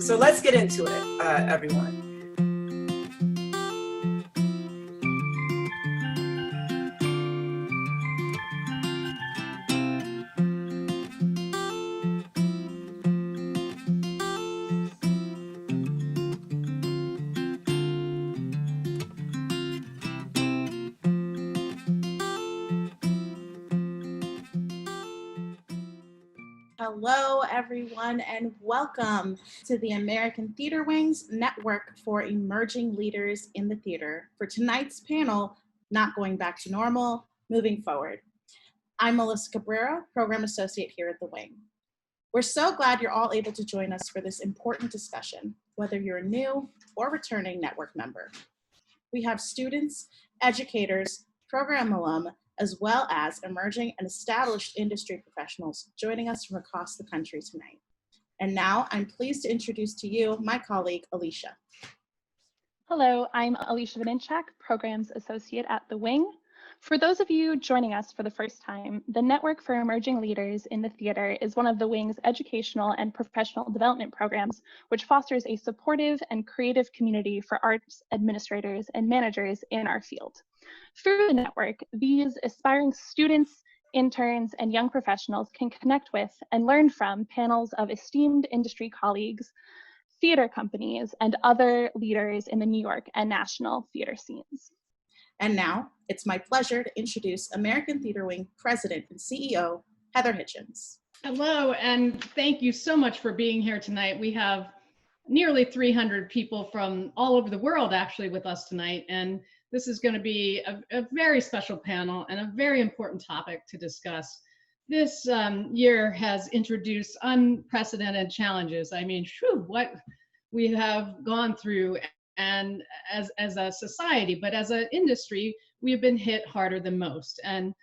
So let's get into it, everyone. Hello, everyone, and welcome to the American Theater Wing's Network for Emerging Leaders in the Theater for tonight's panel, Not Going Back to Normal, Moving Forward. I'm Melissa Cabrera, Program Associate here at the Wing. We're so glad you're all able to join us for this important discussion, whether you're a new or returning network member. We have students, educators, program alum, as well as emerging and established industry professionals joining us from across the country tonight. And now I'm pleased to introduce to you my colleague, Alicia. Hello, I'm Alicia Vininchak, Programs Associate at the Wing. For those of you joining us for the first time, the Network for Emerging Leaders in the Theater is one of the Wing's educational and professional development programs, which fosters a supportive and creative community for arts administrators and managers in our field. Through the network, these aspiring students, interns, and young professionals can connect with and learn from panels of esteemed industry colleagues, theater companies, and other leaders in the New York and national theater scenes. And now, it's my pleasure to introduce American Theater Wing President and CEO, Heather Hitchens. Hello, and thank you so much for being here tonight. We have nearly 300 people from all over the world actually with us tonight, and this is going to be a very special panel and a very important topic to discuss. This year has introduced unprecedented challenges. I mean, what we have gone through, and as a society, but as an industry, we've been hit harder than most. And,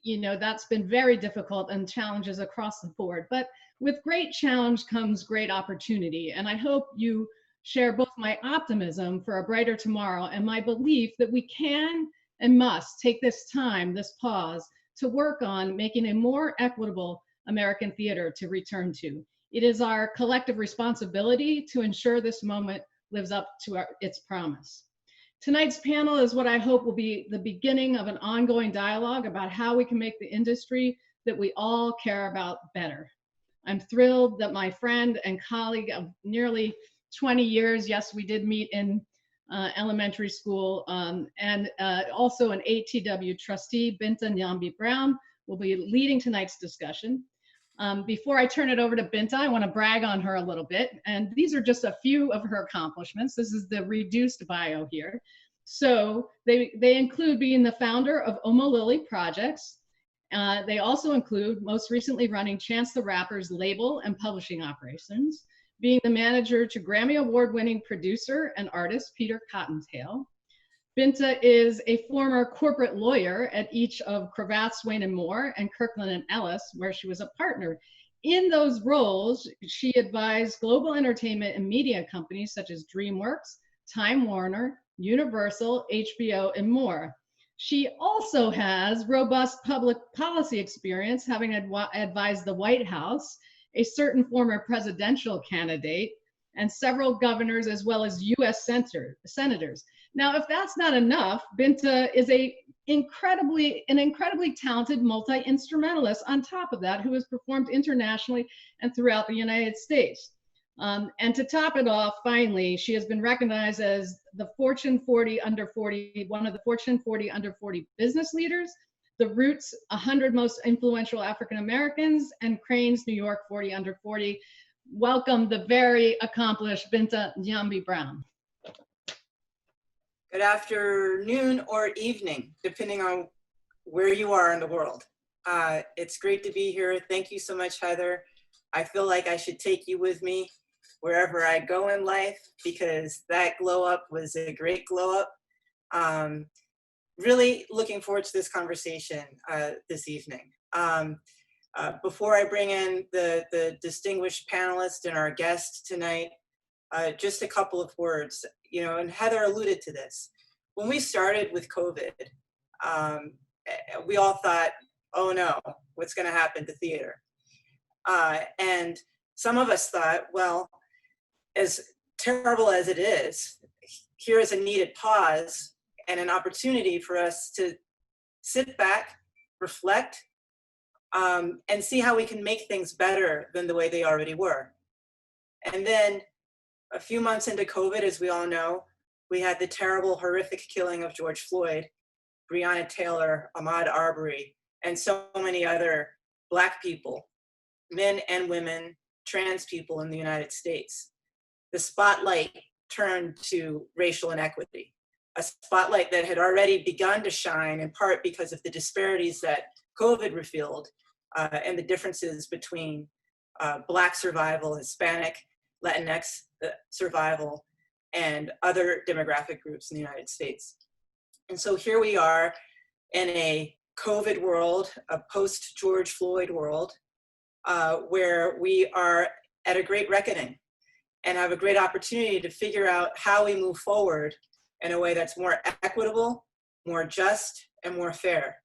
you know, that's been very difficult and challenges across the board. But with great challenge comes great opportunity. And I hope you share both my optimism for a brighter tomorrow and my belief that we can and must take this time, this pause, to work on making a more equitable American theater to return to. It is our collective responsibility to ensure this moment lives up to its promise. Tonight's panel is what I hope will be the beginning of an ongoing dialogue about how we can make the industry that we all care about better. I'm thrilled that my friend and colleague of nearly 20 years, yes, we did meet in elementary school, and also an ATW trustee, Binta Niambi Brown, will be leading tonight's discussion. Before I turn it over to Binta, I want to brag on her a little bit. And these are just a few of her accomplishments. This is the reduced bio here. So they include being the founder of omalilly projects. They also include most recently running Chance the Rapper's label and publishing operations, being the manager to Grammy Award-winning producer and artist Peter CottonTale. Binta is a former corporate lawyer at each of Cravath, Swaine & Moore and Kirkland & Ellis, where she was a partner. In those roles, she advised global entertainment and media companies such as DreamWorks, Time Warner, Universal, HBO, and more. She also has robust public policy experience, having advised the White House, a certain former presidential candidate, and several governors, as well as US senators. Now, if that's not enough, Binta is an incredibly talented multi-instrumentalist on top of that, who has performed internationally and throughout the United States. And to top it off, finally, she has been recognized as the Fortune 40 under 40, one of the Fortune 40 under 40 business leaders, the Roots 100 most influential African Americans, and Crane's New York 40 under 40. Welcome the very accomplished Binta Niambi Brown. Good afternoon or evening, depending on where you are in the world. It's great to be here. Thank you so much, Heather. I feel like I should take you with me wherever I go in life, because that glow up was a great glow up. Really looking forward to this conversation this evening. Before I bring in the distinguished panelists and our guest tonight, just a couple of words, you know, and Heather alluded to this. When we started with COVID, we all thought, oh no, what's gonna happen to theater? And some of us thought, well, as terrible as it is, here is a needed pause and an opportunity for us to sit back, reflect, and see how we can make things better than the way they already were. And then a few months into COVID, as we all know, we had the terrible, horrific killing of George Floyd, Breonna Taylor, Ahmaud Arbery, and so many other Black people, men and women, trans people in the United States. The spotlight turned to racial inequity, a spotlight that had already begun to shine in part because of the disparities that COVID revealed and the differences between Black survival, Hispanic, Latinx survival, and other demographic groups in the United States. And so here we are in a COVID world, a post-George Floyd world, where we are at a great reckoning and have a great opportunity to figure out how we move forward in a way that's more equitable, more just, and more fair.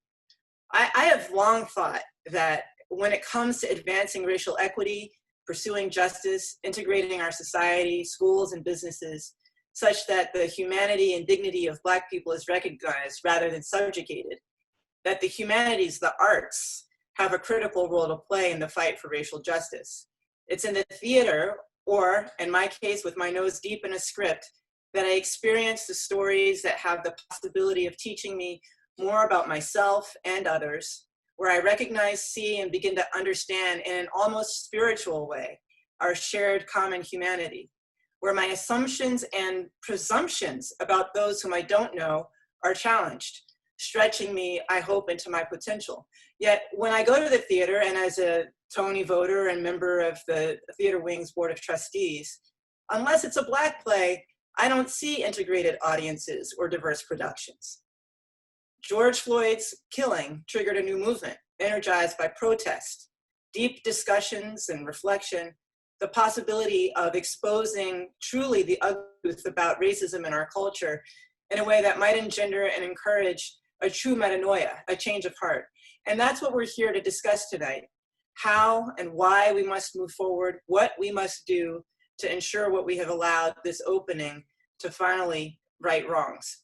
I have long thought that when it comes to advancing racial equity, pursuing justice, integrating our society, schools, and businesses, such that the humanity and dignity of Black people is recognized rather than subjugated, that the humanities, the arts, have a critical role to play in the fight for racial justice. It's in the theater, or in my case, with my nose deep in a script, that I experience the stories that have the possibility of teaching me more about myself and others, where I recognize, see, and begin to understand in an almost spiritual way our shared common humanity, where my assumptions and presumptions about those whom I don't know are challenged, stretching me, I hope, into my potential. Yet when I go to the theater, and as a Tony voter and member of the Theater Wing's Board of Trustees, unless it's a Black play, I don't see integrated audiences or diverse productions. George Floyd's killing triggered a new movement, energized by protest, deep discussions and reflection, the possibility of exposing truly the ugly truth about racism in our culture in a way that might engender and encourage a true metanoia, a change of heart. And that's what we're here to discuss tonight: how and why we must move forward, what we must do to ensure what we have allowed this opening to finally right wrongs.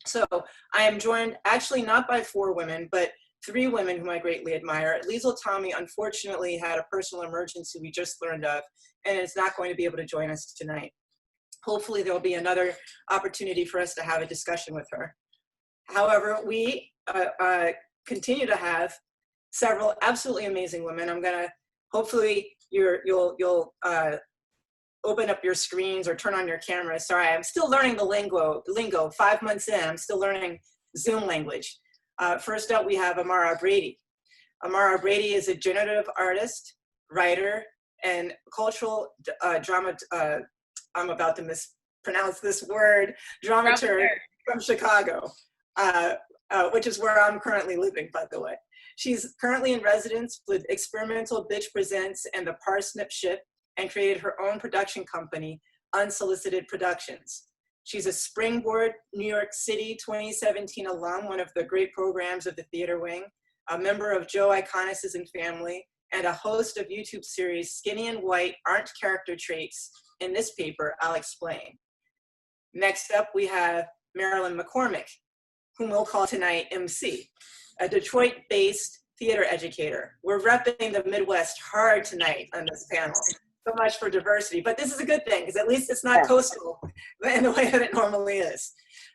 So I am joined actually not by 4 women, but 3 women whom I greatly admire. Liesl Tommy unfortunately had a personal emergency we just learned of, and is not going to be able to join us tonight. Hopefully there will be another opportunity for us to have a discussion with her. However, we continue to have several absolutely amazing women. I'm gonna, hopefully you'll open up your screens or turn on your cameras. Sorry, I'm still learning the lingo. 5 months in, I'm still learning Zoom language. First up, we have Amara Brady. Amara Brady is a generative artist, writer, and cultural drama, I'm about to mispronounce this word, dramaturg from Chicago, which is where I'm currently living, by the way. She's currently in residence with Experimental Bitch Presents and the Parsnip Ship, and created her own production company, Unsolicited Productions. She's a Springboard New York City 2017 alum, one of the great programs of the Theater Wing, a member of Joe Iconis' and family, and a host of YouTube series Skinny and White Aren't Character Traits. In this paper, I'll explain. Next up, we have Marilyn McCormick, whom we'll call tonight MC, a Detroit-based theater educator. We're repping the Midwest hard tonight on this panel. So much for diversity, but this is a good thing because at least it's not coastal in the way that it normally is.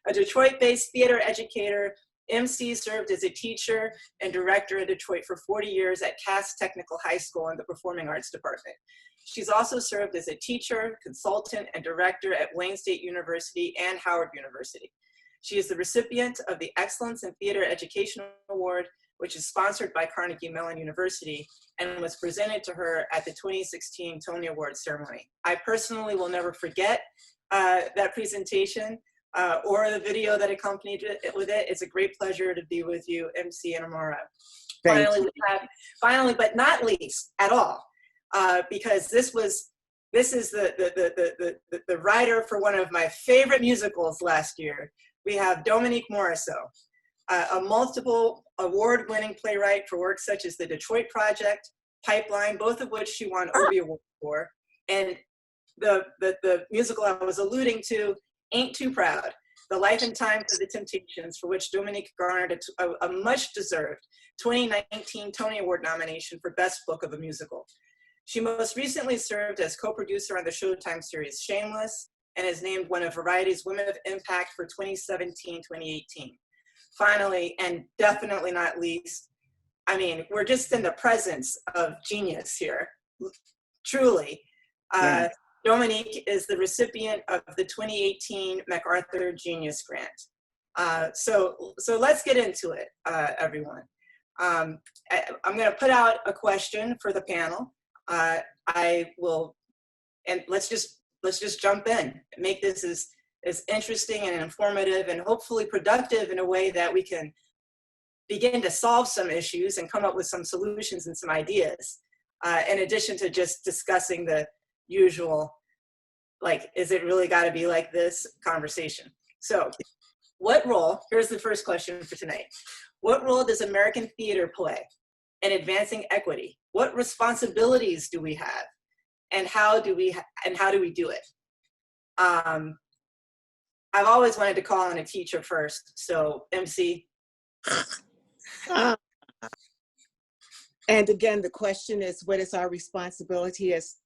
A Detroit-based theater educator, MC served as a teacher and director in Detroit for 40 years at Cass Technical High School in the Performing Arts Department. She's also served as a teacher, consultant, and director at Wayne State University and Howard University. She is the recipient of the Excellence in Theater Education Award, which is sponsored by Carnegie Mellon University and was presented to her at the 2016 Tony Awards ceremony. I personally will never forget that presentation or the video that accompanied it with it. It's a great pleasure to be with you, MC and Amara. Finally, but not least at all, because this is the writer for one of my favorite musicals last year. We have Dominique Morisseau, a multiple award-winning playwright for works such as The Detroit Project, Pipeline, both of which she won Obie Award for, and the musical I was alluding to, Ain't Too Proud, The Life and Times of the Temptations, for which Dominique garnered a much-deserved 2019 Tony Award nomination for Best Book of a Musical. She most recently served as co-producer on the Showtime series Shameless, and is named one of Variety's Women of Impact for 2017-2018. Finally, and definitely not least, I mean, we're just in the presence of genius here, truly. Yeah. Dominique is the recipient of the 2018 MacArthur Genius Grant. So let's get into it, everyone. I'm gonna put out a question for the panel. I will, and let's just jump in, make this as interesting and informative and hopefully productive in a way that we can begin to solve some issues and come up with some solutions and some ideas, in addition to just discussing the usual, like, is it really got to be like this conversation? So what role, here's the first question for tonight. What role does American theater play in advancing equity? What responsibilities do we have? And how do we do it? I've always wanted to call on a teacher first. So MC. And again, the question is, what is our responsibility as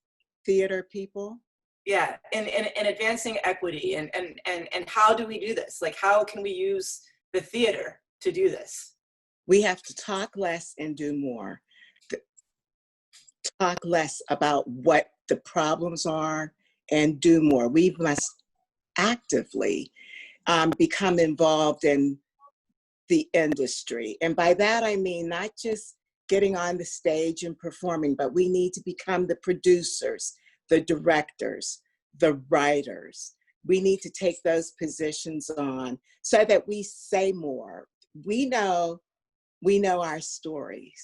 theater people? Yeah, in advancing equity, and how do we do this? Like, how can we use the theater to do this? We have to talk less and do more. Talk less about what the problems are and do more. We must actively become involved in the industry. And by that, I mean not just getting on the stage and performing, but we need to become the producers, the directors, the writers. We need to take those positions on so that we say more. We know our stories,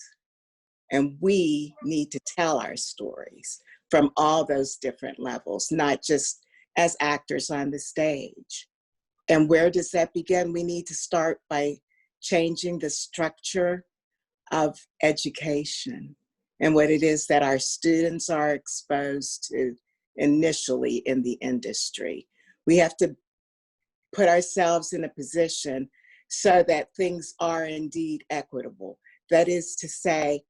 and we need to tell our stories from all those different levels, not just as actors on the stage. And where does that begin? We need to start by changing the structure of education and what it is that our students are exposed to initially in the industry. We have to put ourselves in a position so that things are indeed equitable. That is to say,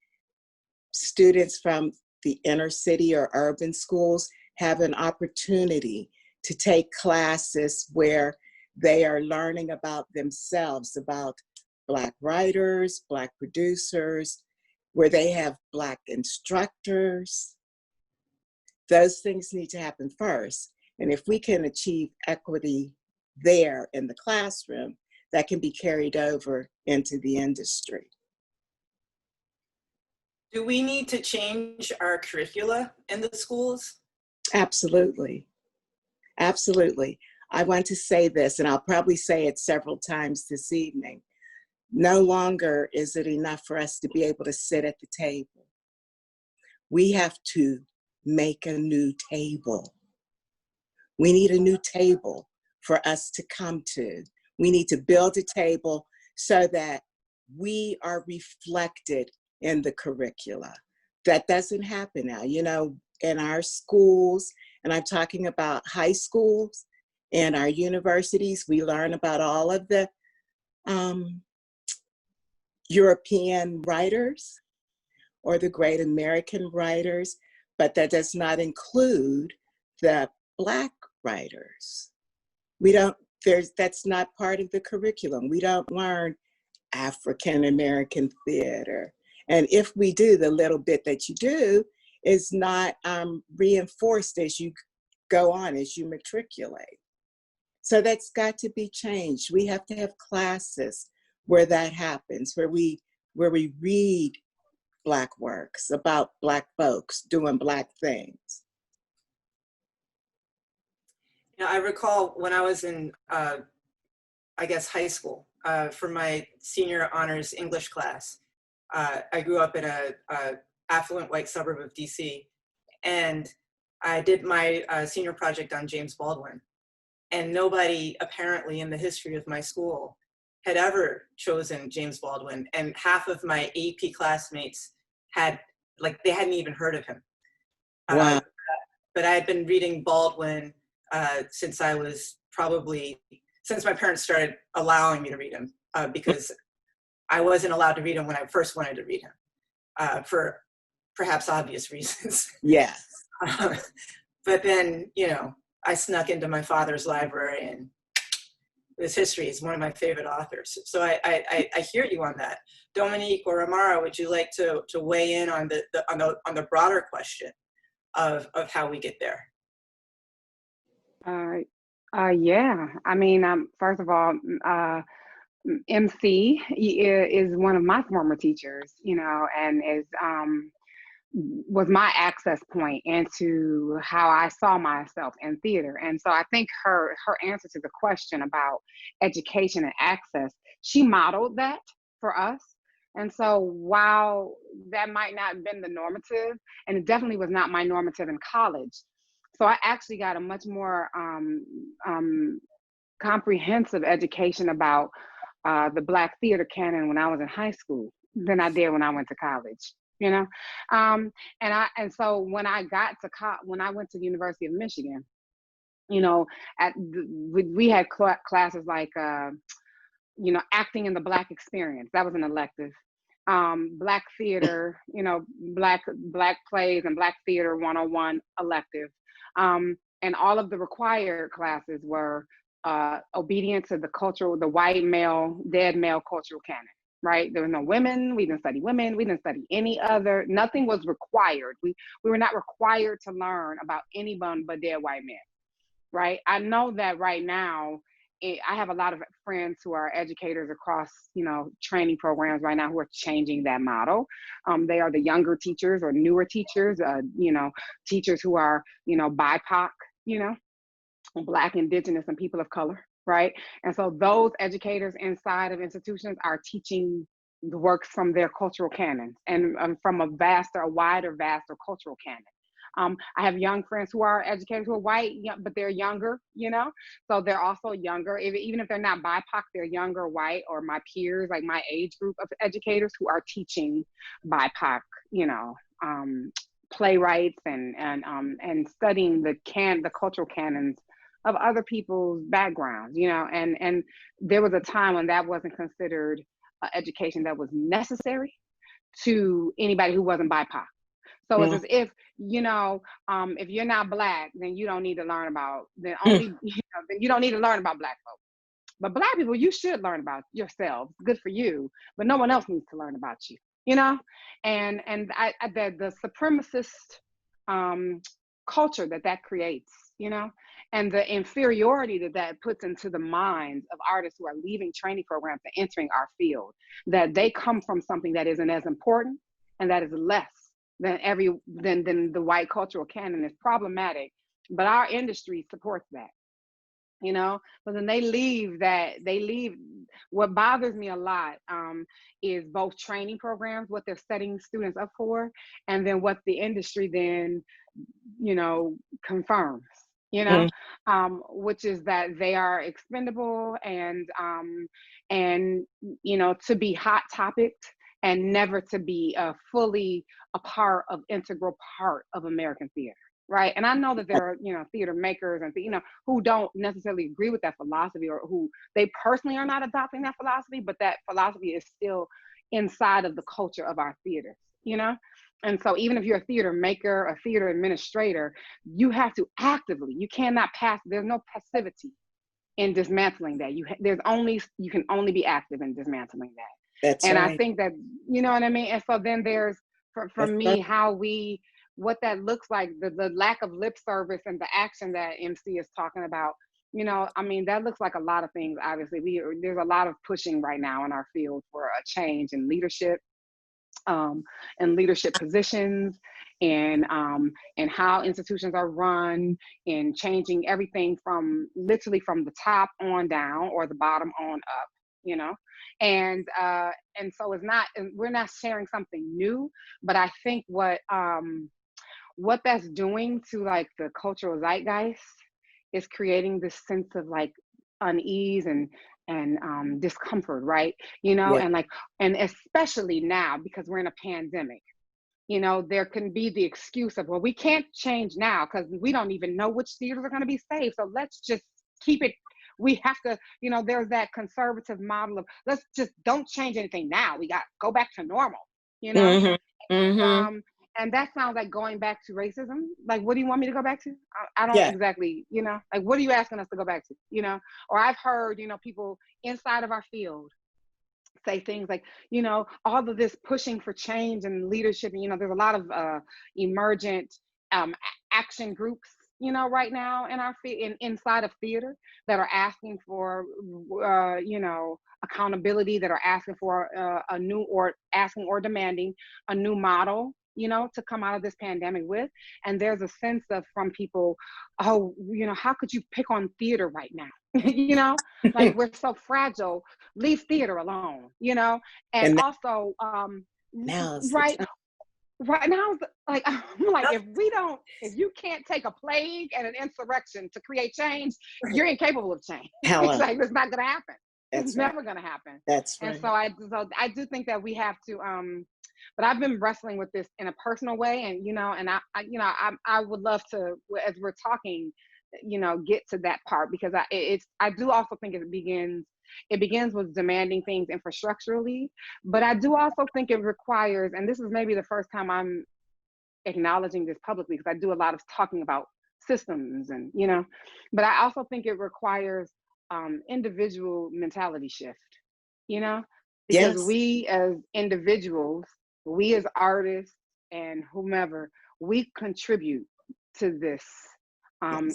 students from the inner city or urban schools have an opportunity to take classes where they are learning about themselves, about Black writers, Black producers, where they have Black instructors. Those things need to happen first. And if we can achieve equity there in the classroom, that can be carried over into the industry. Do we need to change our curricula in the schools? Absolutely. Absolutely. I want to say this, and I'll probably say it several times this evening. No longer is it enough for us to be able to sit at the table. We have to make a new table. We need a new table for us to come to. We need to build a table so that we are reflected in the curricula. That doesn't happen now. You know, in our schools, and I'm talking about high schools and our universities, we learn about all of the European writers or the great American writers, but that does not include the Black writers. That's not part of the curriculum. We don't learn African American theater. And if we do, the little bit that you do is not reinforced as you go on, as you matriculate. So that's got to be changed. We have to have classes where that happens, where we read Black works about Black folks doing Black things. You know, I recall when I was in, I guess, high school, for my senior honors English class. I grew up in a affluent white suburb of DC, and I did my senior project on James Baldwin. And nobody apparently in the history of my school had ever chosen James Baldwin. And half of my AP classmates they hadn't even heard of him. Wow. but I had been reading Baldwin since my parents started allowing me to read him, because I wasn't allowed to read him when I first wanted to read him, for perhaps obvious reasons. Yes. But then, you know, I snuck into my father's library, and his history is one of my favorite authors. So I hear you on that. Dominique or Amara, would you like to weigh in on the broader question of how we get there? Yeah, I mean, first of all, MC is one of my former teachers, you know, and was my access point into how I saw myself in theater. And so I think her answer to the question about education and access, she modeled that for us. And so while that might not have been the normative, and it definitely was not my normative in college, so I actually got a much more comprehensive education about the Black theater canon when I was in high school than I did when I went to college. You know, and so when I went to the University of Michigan, you know, we had classes like you know, acting in the Black experience. That was an elective. Black theater, you know, black plays and Black theater 101 elective. And all of the required classes were obedient to the white male, dead male cultural canon. Right? There was no women. We didn't study women. We didn't study any other. Nothing was required. We were not required to learn about anyone but dead white men. Right? I know that right now, I have a lot of friends who are educators across, you know, training programs right now who are changing that model. They are the younger teachers or newer teachers, you know, teachers who are, you know, BIPOC, you know, Black, Indigenous, and people of color. Right? And so those educators inside of institutions are teaching the works from their cultural canons and from a wider cultural canon. I have young friends who are educators who are white, but they're younger, you know? So they're also younger, even if they're not BIPOC, they're younger, white, or my peers, like my age group of educators who are teaching BIPOC, you know, playwrights and studying the cultural canons of other people's backgrounds, you know, and there was a time when that wasn't considered education that was necessary to anybody who wasn't BIPOC. So it's as if, you know, if you're not Black, then you don't need to learn about, then you don't need to learn about Black folks. But Black people, you should learn about yourselves. Good for you, but no one else needs to learn about you, you know? And the supremacist culture that creates, you know, and the inferiority that puts into the minds of artists who are leaving training programs and entering our field, that they come from something that isn't as important and that is less than the white cultural canon is problematic. But our industry supports that, you know. But then they leave. What bothers me a lot is both training programs, what they're setting students up for, and then what the industry then, you know, confirms, you know, which is that they are expendable and you know, to be hot topicked and never to be fully integral part of American theater. Right. And I know that there are, you know, theater makers and, you know, who don't necessarily agree with that philosophy, or who they personally are not adopting that philosophy, but that philosophy is still inside of the culture of our theaters, you know? And so even if you're a theater maker, a theater administrator, you have to actively, you cannot there's no passivity in dismantling that. You can only be active in dismantling that. That's and right. I think that, you know what I mean? And so then there's, for me, right. what that looks like, the lack of lip service and the action that MC is talking about, you know, I mean, that looks like a lot of things. Obviously, there's a lot of pushing right now in our field for a change in leadership, and leadership positions, and how institutions are run, and changing everything from literally from the top on down, or the bottom on up, you know. And so we're not sharing something new, but I think what that's doing to like the cultural zeitgeist is creating this sense of like unease and discomfort, right? You know, Yeah. and especially now because we're in a pandemic, you know, there can be the excuse of, well, we can't change now because we don't even know which theaters are going to be saved. So let's just keep it. We have to, you know, there's that conservative model of let's just don't change anything now. We got to go back to normal, you know? And that sounds like going back to racism. Like, what do you want me to go back to? I don't exactly, you know, like, what are you asking us to go back to, you know? Or I've heard, you know, people inside of our field say things like, you know, all of this pushing for change and leadership. And, you know, there's a lot of emergent action groups, you know, right now in our inside of theater that are asking for, you know, accountability, that are asking for a new or asking or demanding a new model, you know, to come out of this pandemic with. And there's a sense of from people, oh, you know, how could you pick on theater right now? You know, like we're so fragile, leave theater alone, you know? And also, right now, like, I'm like, if you can't take a plague and an insurrection to create change, you're incapable of change. It's like, it's not gonna happen. It's never gonna happen. That's right. And so I do think that we have to, but I've been wrestling with this in a personal way, and you know, and I would love to, as we're talking, you know, get to that part, because I do also think it begins with demanding things infrastructurally, but I do also think it requires, and this is maybe the first time I'm acknowledging this publicly, because I do a lot of talking about systems and, you know, but I also think it requires individual mentality shift, you know, because we as individuals, we as artists and whomever, we contribute to this.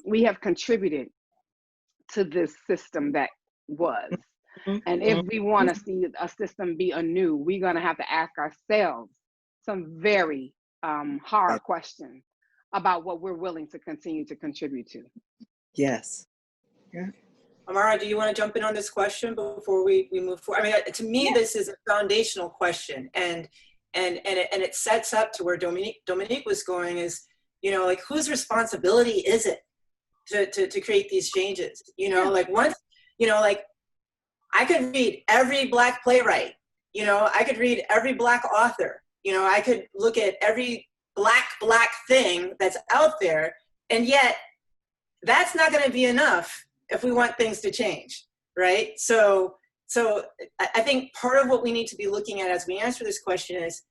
We have contributed to this system that was. And if we want to see a system be anew, we're going to have to ask ourselves some very hard questions about what we're willing to continue to contribute to. Yes. Yeah. Amara, do you want to jump in on this question before we move forward? I mean, to me, this is a foundational question, and it sets up to where Dominique was going, is, you know, like, whose responsibility is it to create these changes? You know, like, once, you know, like, I could read every Black playwright, you know, I could read every Black author, you know, I could look at every Black thing that's out there, and yet that's not going to be enough if we want things to change, right? So I think part of what we need to be looking at as we answer this question is,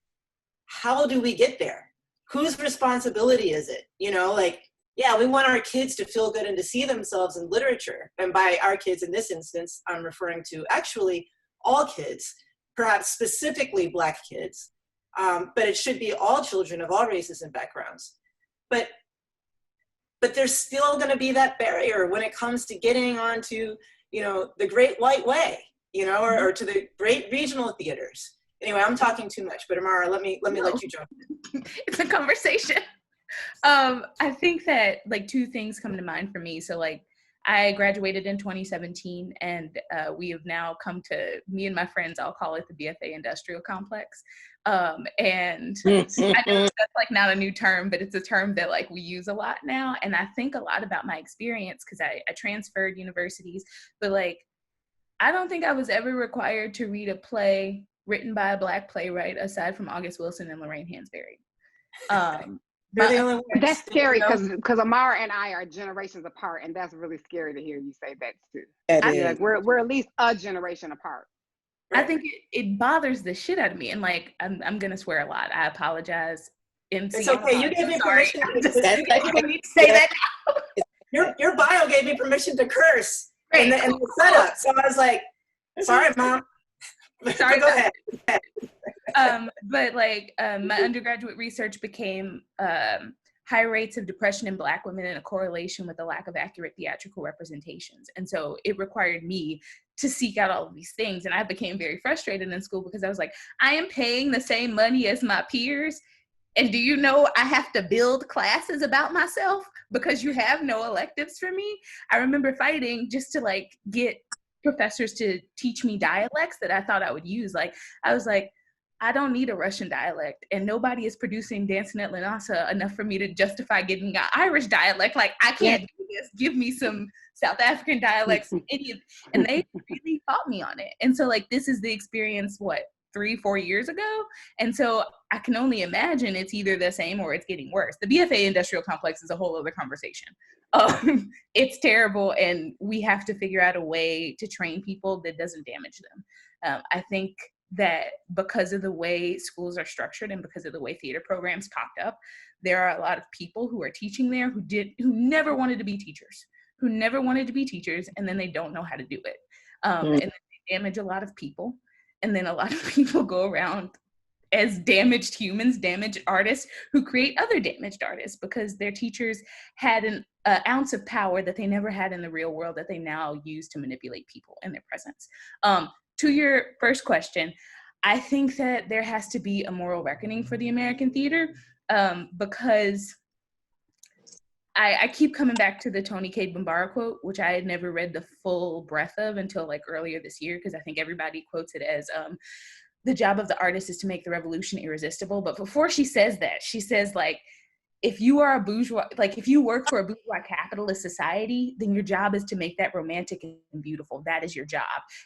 how do we get there? Whose responsibility is it? You know, like, yeah, we want our kids to feel good and to see themselves in literature. And by our kids in this instance, I'm referring to actually all kids, perhaps specifically Black kids, but it should be all children of all races and backgrounds. But there's still going to be that barrier when it comes to getting onto, you know, the Great White Way, you know, or to the great regional theaters. Anyway, I'm talking too much, but Amara, let me let you jump in. It's a conversation. I think that, like, two things come to mind for me. So, like, I graduated in 2017, and we have now come to, me and my friends, I'll call it the BFA industrial complex. And I know that's, like, not a new term, but it's a term that, like, we use a lot now. And I think a lot about my experience, because I transferred universities, but, like, I don't think I was ever required to read a play written by a Black playwright aside from August Wilson and Lorraine Hansberry. They're the only ones. That's scary, because Amara and I are generations apart, and that's really scary to hear you say that too. Like, we're at least a generation apart. Right? I think it bothers the shit out of me, and, like, I'm gonna swear a lot. I apologize. It's okay. You gave me permission. I need to say that now. Your bio gave me permission to curse in the setup, so I was like, sorry, Mom. Sorry, go ahead. But, like, my undergraduate research became high rates of depression in Black women in a correlation with the lack of accurate theatrical representations. And so it required me to seek out all of these things. And I became very frustrated in school, because I was like, I am paying the same money as my peers, and do you know I have to build classes about myself because you have no electives for me? I remember fighting just to, like, get professors to teach me dialects that I thought I would use. Like, I was like, I don't need a Russian dialect, and nobody is producing Dancing at Lanasa enough for me to justify getting an Irish dialect. Like, I can't do this. Give me some South African dialects, some Indian. And they really fought me on it. And so, like, this is the experience, 3-4 years ago. And so I can only imagine it's either the same or it's getting worse. The BFA industrial complex is a whole other conversation. It's terrible, and we have to figure out a way to train people that doesn't damage them. I think that because of the way schools are structured and because of the way theater programs popped up, there are a lot of people who are teaching there who never wanted to be teachers, and then they don't know how to do it. And then they damage a lot of people. And then a lot of people go around as damaged humans, damaged artists who create other damaged artists because their teachers had an ounce of power that they never had in the real world that they now use to manipulate people in their presence. To your first question, I think that there has to be a moral reckoning for the American theater, because I keep coming back to the Tony K. Bambara quote, which I had never read the full breadth of until like earlier this year, because I think everybody quotes it as the job of the artist is to make the revolution irresistible. But before she says that, she says, like, if you are a bourgeois, like if you work for a bourgeois capitalist society, then your job is to make that romantic and beautiful. That is your job.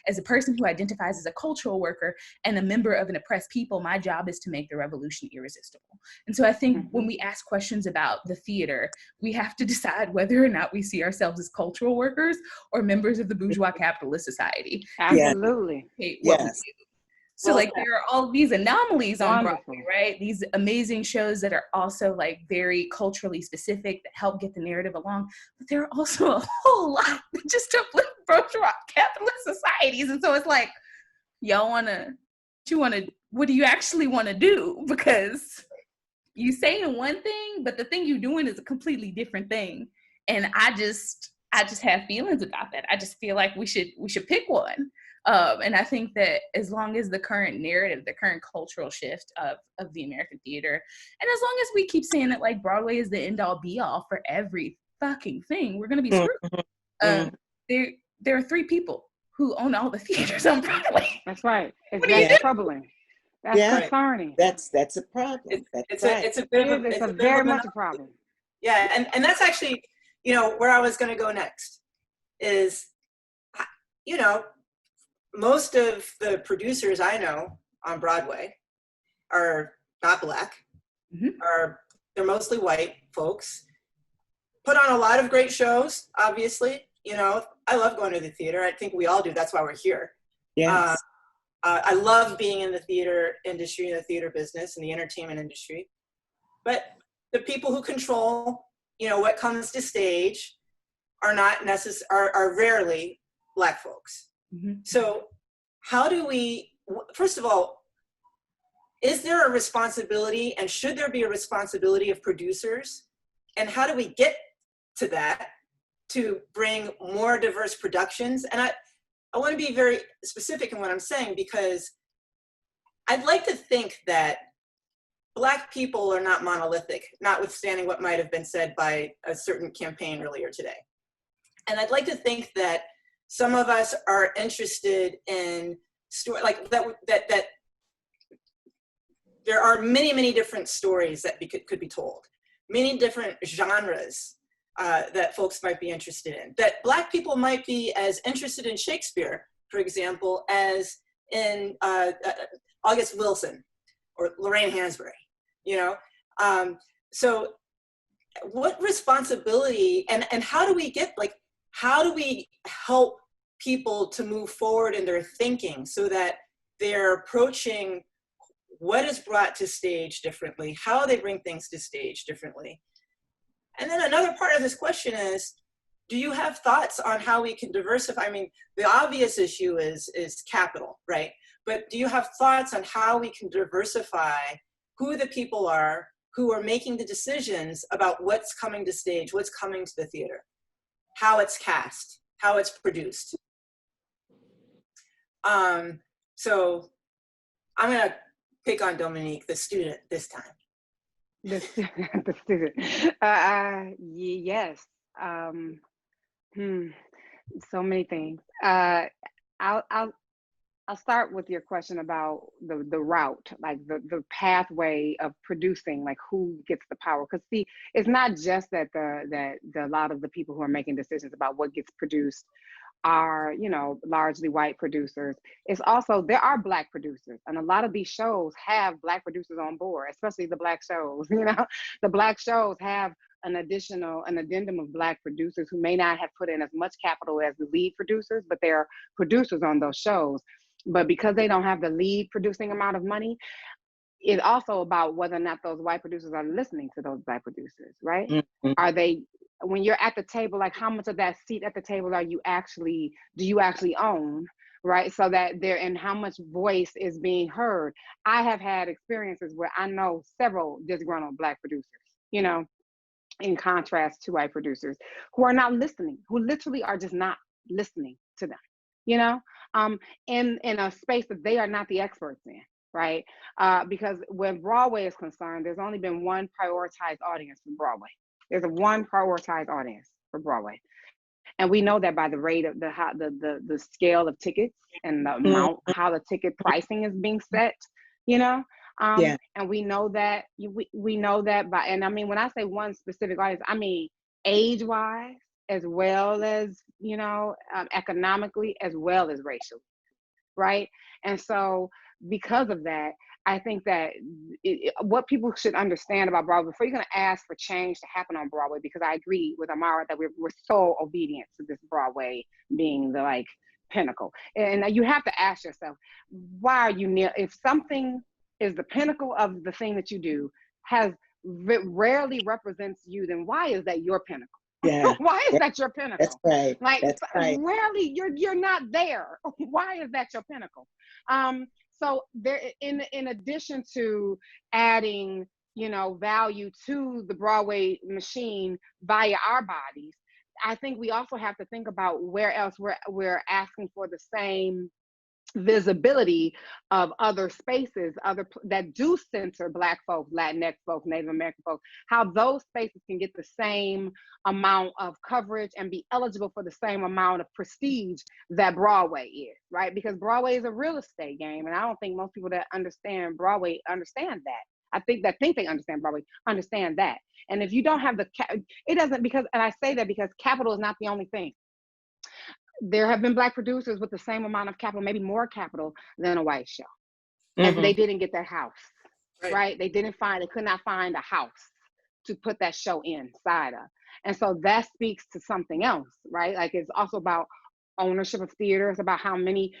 As a person who identifies as a cultural worker and a member of an oppressed people, my job is to make the revolution irresistible. And so I think when we ask questions about the theater, we have to decide whether or not we see ourselves as cultural workers or members of the bourgeois capitalist society. Absolutely. Yes. So like there are all these anomalies on Wonderful. Broadway, right? These amazing shows that are also like very culturally specific that help get the narrative along. But there are also a whole lot that just uplift bourgeois capitalist societies. And so it's like, what do you actually want to do? Because you saying one thing, but the thing you're doing is a completely different thing. And I just have feelings about that. I just feel like we should pick one. And I think that as long as the current narrative, the current cultural shift of the American theater, and as long as we keep saying that like Broadway is the end all be all for every fucking thing, we're gonna be screwed. There are 3 people who own all the theaters on Broadway. That's right. That's troubling. That's concerning. That's a problem. It's very much a problem. Yeah, and that's actually, where I was going to go next is, most of the producers I know on Broadway are not Black. They're mostly white folks. Put on a lot of great shows, obviously. I love going to the theater. I think we all do. That's why we're here. Yes. I love being in the theater industry, in the theater business, and the entertainment industry. But the people who control, what comes to stage are are rarely Black folks. So how do we, first of all, is there a responsibility, and should there be a responsibility of producers? And how do we get to that to bring more diverse productions? And I want to be very specific in what I'm saying, because I'd like to think that Black people are not monolithic, notwithstanding what might have been said by a certain campaign earlier today. And I'd like to think that some of us are interested in like that there are many, many different stories that could be told, many different genres that folks might be interested in, that Black people might be as interested in Shakespeare, for example, as in August Wilson or Lorraine Hansberry, so what responsibility and how do we help people to move forward in their thinking so that they're approaching what is brought to stage differently, how they bring things to stage differently? And then another part of this question is, do you have thoughts on how we can diversify? I mean, the obvious issue is capital, right? But do you have thoughts on how we can diversify who the people are who are making the decisions about what's coming to stage, what's coming to the theater, how it's cast, how it's produced? So I'm gonna pick on Dominique, the student, this time. The student. Yes. So many things. I'll start with your question about the route, like the pathway of producing, like who gets the power. Because see, it's not just that a lot of the people who are making decisions about what gets produced are, you know, largely white producers. It's also, there are Black producers, and a lot of these shows have Black producers on board, especially the Black shows. You know, the Black shows have an addendum of Black producers who may not have put in as much capital as the lead producers, but they're producers on those shows. But because they don't have the lead producing amount of money, it's also about whether or not those white producers are listening to those Black producers, right? Mhm. Are they, when you're at the table, like how much of that seat at the table do you actually own, right? So that there, and how much voice is being heard. I have had experiences where I know several disgruntled Black producers, you know, in contrast to white producers who are not listening, who literally are just not listening to them, you know, in a space that they are not the experts in, right? Because when Broadway is concerned, there's only been one prioritized audience for Broadway. There's a one prioritized audience for Broadway. And we know that by the rate of the scale of tickets and the amount, how the ticket pricing is being set, you know? Yeah. And we know that, we know that by, and I mean, when I say one specific audience, I mean age-wise, as well as, you know, economically, as well as racially, right? And so because of that, I think that what people should understand about Broadway, before you're going to ask for change to happen on Broadway, because I agree with Amara that we're so obedient to this Broadway being the like pinnacle. And you have to ask yourself, why are you near, if something is the pinnacle of the thing that you do, rarely represents you, then why is that your pinnacle? Yeah. Why is that your pinnacle? That's right. Like, That's right. rarely you're not there. Why is that your pinnacle? So there, in addition to adding, you know, value to the Broadway machine via our bodies, I think we also have to think about where else we're asking for the same visibility of other spaces, that do center Black folks, Latinx folks, Native American folks, how those spaces can get the same amount of coverage and be eligible for the same amount of prestige that Broadway is, right? Because Broadway is a real estate game, and I don't think most people that understand Broadway understand that. I think they understand Broadway, understand that. And if you don't have it doesn't, because, and I say that because capital is not the only thing. There have been Black producers with the same amount of capital, maybe more capital than a white show. And they didn't get that house, right? They could not find a house to put that show inside of. And so that speaks to something else, right? Like, it's also about ownership of theaters, about how many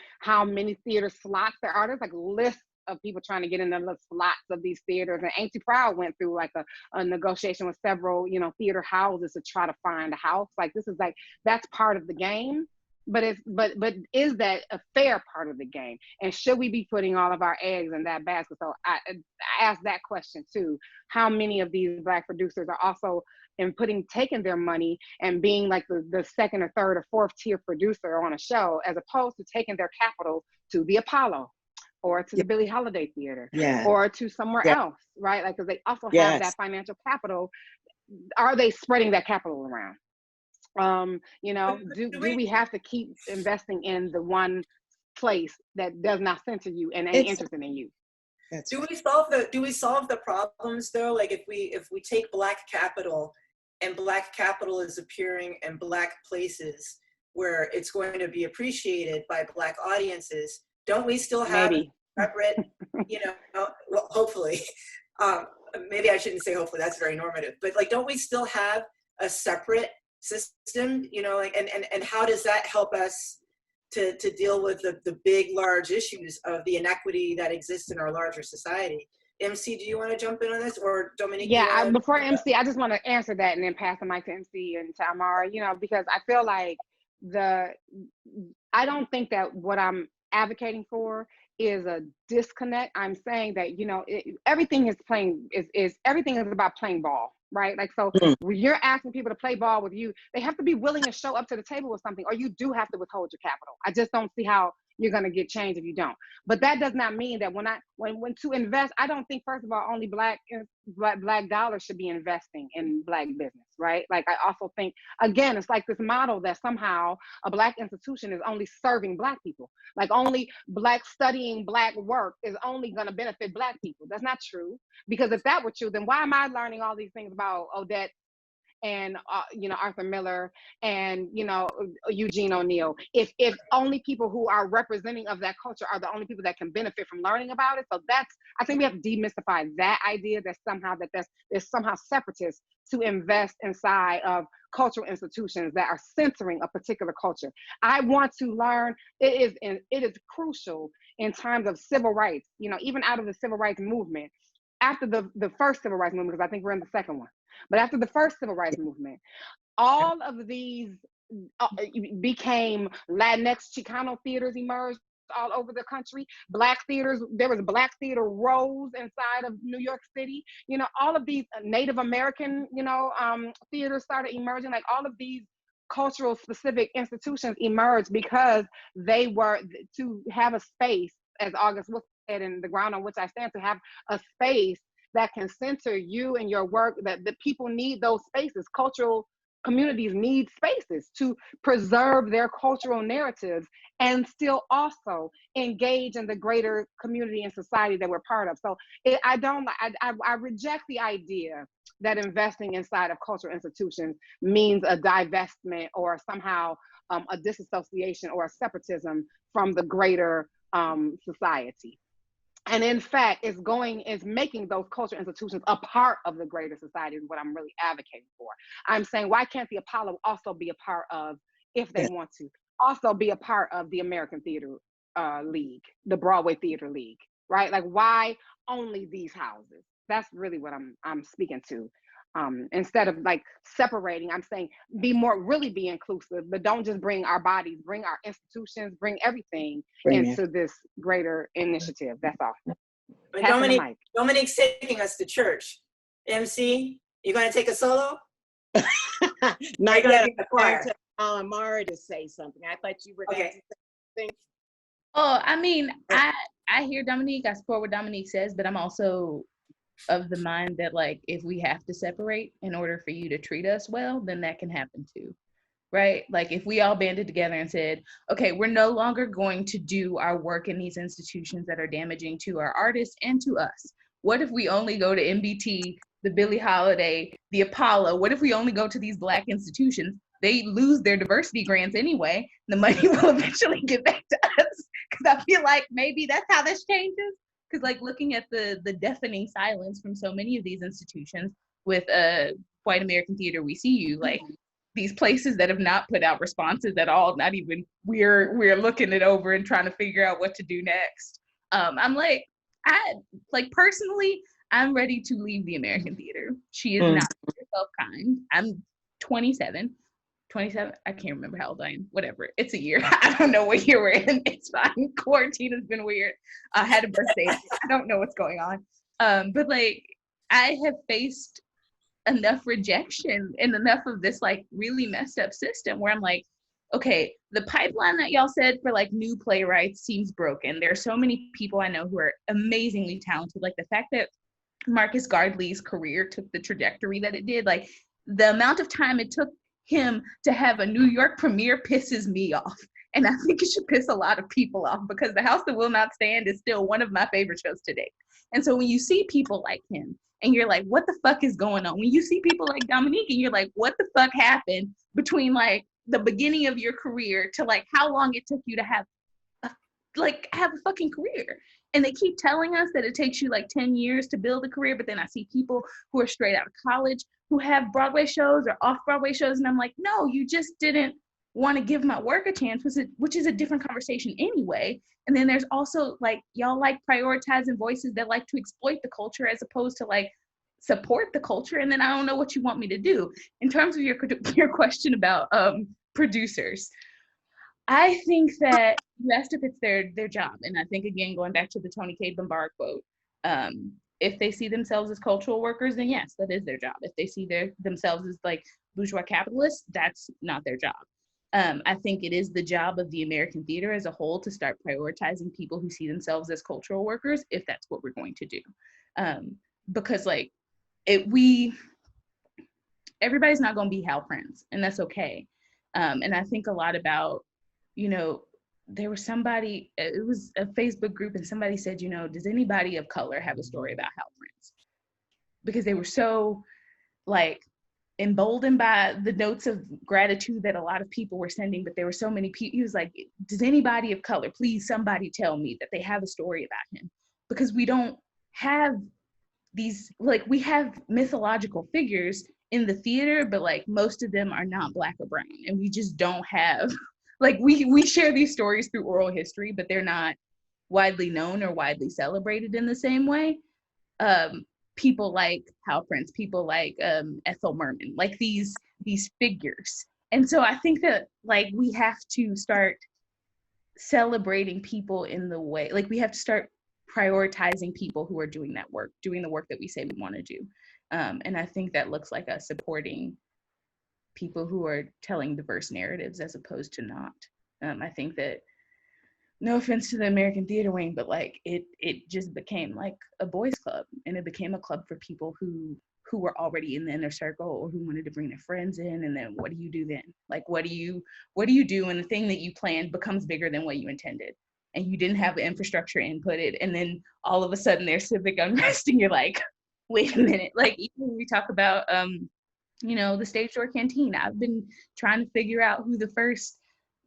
theater slots there are. There's like lists of people trying to get in the slots of these theaters. And Auntie Proud went through like a negotiation with several, you know, theater houses to try to find a house. Like, this is like, that's part of the game. But is that a fair part of the game? And should we be putting all of our eggs in that basket? So I asked that question too. How many of these Black producers are also taking their money and being like the second or third or fourth tier producer on a show, as opposed to taking their capital to the Apollo or to the Billie Holiday Theater or to somewhere else, right? Like, because they also have that financial capital. Are they spreading that capital around? You know, do we have to keep investing in the one place that does not center you and ain't interested in you? Do we solve the problems though? Like, if we take Black capital, and Black capital is appearing in Black places where it's going to be appreciated by Black audiences, don't we still have separate, you know, well, hopefully, maybe I shouldn't say hopefully, that's very normative, but like, don't we still have a separate system, you know, like, and how does that help us to deal with the big, large issues of the inequity that exists in our larger society? MC, do you want to jump in on this, or Dominique? Yeah, before MC, I just want to answer that and then pass the mic to MC and to Amara, you know, because I feel like I don't think that what I'm advocating for is a disconnect. I'm saying that, you know, everything is about playing ball, right? Like, so when you're asking people to play ball with you, they have to be willing to show up to the table with something, or you do have to withhold your capital. I just don't see how you're going to get change if you don't. But that does not mean that when to invest, I don't think, first of all, only black dollars should be investing in Black business, right? Like, I also think, again, it's like this model that somehow a Black institution is only serving Black people. Like, only studying Black work is only going to benefit Black people. That's not true. Because if that were true, then why am I learning all these things about Odette and Arthur Miller and Eugene O'Neill if only people who are representing of that culture are the only people that can benefit from learning about it. So I think we have to demystify that idea that there's somehow separatist to invest inside of cultural institutions that are censoring a particular culture. I want to learn. It is crucial in times of civil rights, even out of the civil rights movement, after the first civil rights movement, because I think we're in the second one. But after the first civil rights movement, all of these became Latinx Chicano theaters emerged all over the country. Black theaters, there was Black Theater Rose inside of New York City. All of these Native American, theaters started emerging. Like all of these cultural specific institutions emerged because they were to have a space, as August Wilson said, in the ground on which I stand, to have a space that can center you and your work, that the people need those spaces. Cultural communities need spaces to preserve their cultural narratives and still also engage in the greater community and society that we're part of. So I reject the idea that investing inside of cultural institutions means a divestment or somehow a disassociation or a separatism from the greater society. And in fact, it's making those cultural institutions a part of the greater society is what I'm really advocating for. I'm saying, why can't the Apollo also be a part of, if they want to, also be a part of the American Theater League, the Broadway Theater League, right? Like, why only these houses? That's really what I'm speaking to. Instead of like separating, I'm saying really be inclusive, but don't just bring our bodies, bring our institutions, bring everything into this greater initiative. That's all. But Dominique's taking us to church. MC, you gonna take a solo? Not yet. I'm Mara to say something. I thought you were going to say something. Oh, I mean, I hear Dominique, I support what Dominique says, but I'm also of the mind that like if we have to separate in order for you to treat us well, then that can happen too, right? Like if we all banded together and said, okay, we're no longer going to do our work in these institutions that are damaging to our artists and to us. What if we only go to MBT, the Billie Holiday, the Apollo? What if we only go to these Black institutions? They lose their diversity grants anyway. The money will eventually get back to us. Because I feel like maybe that's how this changes. Because like looking at the deafening silence from so many of these institutions with White American Theater, We See You, like these places that have not put out responses at all, not even we're looking it over and trying to figure out what to do next. I'm like, personally, I'm ready to leave the American Theater. She is not herself kind. I'm 27, I can't remember how old I am, whatever, it's a year. I don't know what year we're in, it's fine. Quarantine has been weird. I had a birthday, I don't know what's going on. But like, I have faced enough rejection and enough of this like really messed up system where I'm like, okay, the pipeline that y'all said for like new playwrights seems broken. There are so many people I know who are amazingly talented. Like the fact that Marcus Gardley's career took the trajectory that it did, like the amount of time it took him to have a New York premiere pisses me off. And I think it should piss a lot of people off because The House That Will Not Stand is still one of my favorite shows to date. And so when you see people like him and you're like, what the fuck is going on? When you see people like Dominique and you're like, what the fuck happened between like the beginning of your career to like how long it took you to have a fucking career? And they keep telling us that it takes you like 10 years to build a career, but then I see people who are straight out of college who have Broadway shows or off-Broadway shows, and I'm like, no, you just didn't want to give my work a chance, which is a different conversation anyway. And then there's also like, y'all like prioritizing voices that like to exploit the culture as opposed to like support the culture, and then I don't know what you want me to do. In terms of your question about producers, I think that you asked if it's their job, and I think again going back to the Tony K. Bombard quote, if they see themselves as cultural workers, then yes, that is their job. If they see themselves as like bourgeois capitalists, that's not their job. I think it is the job of the American theater as a whole to start prioritizing people who see themselves as cultural workers, if that's what we're going to do. Because like everybody's not going to be Hal Prince, and that's okay. And I think a lot about, there was somebody, it was a Facebook group, and somebody said, does anybody of color have a story about Hal Prince? Because they were so like emboldened by the notes of gratitude that a lot of people were sending, but there were so many people. He was like, does anybody of color, please somebody tell me that they have a story about him? Because we don't have these, like, we have mythological figures in the theater, but like most of them are not Black or brown, and we just don't have, like, we share these stories through oral history, but they're not widely known or widely celebrated in the same way. People like Hal Prince, people like Ethel Merman, like these figures. And so I think that, like, we have to start celebrating people in the way, like, we have to start prioritizing people who are doing that work, doing the work that we say we want to do. And I think that looks like us supporting people who are telling diverse narratives as opposed to not. I think that, no offense to the American Theater Wing, but like it just became like a boys club, and it became a club for people who were already in the inner circle or who wanted to bring their friends in. And then what do you do then? Like, what do you do when the thing that you planned becomes bigger than what you intended, and you didn't have the infrastructure inputted, and then all of a sudden there's civic unrest, and you're like, wait a minute. Like, even when we talk about the Stage Door Canteen, I've been trying to figure out who the first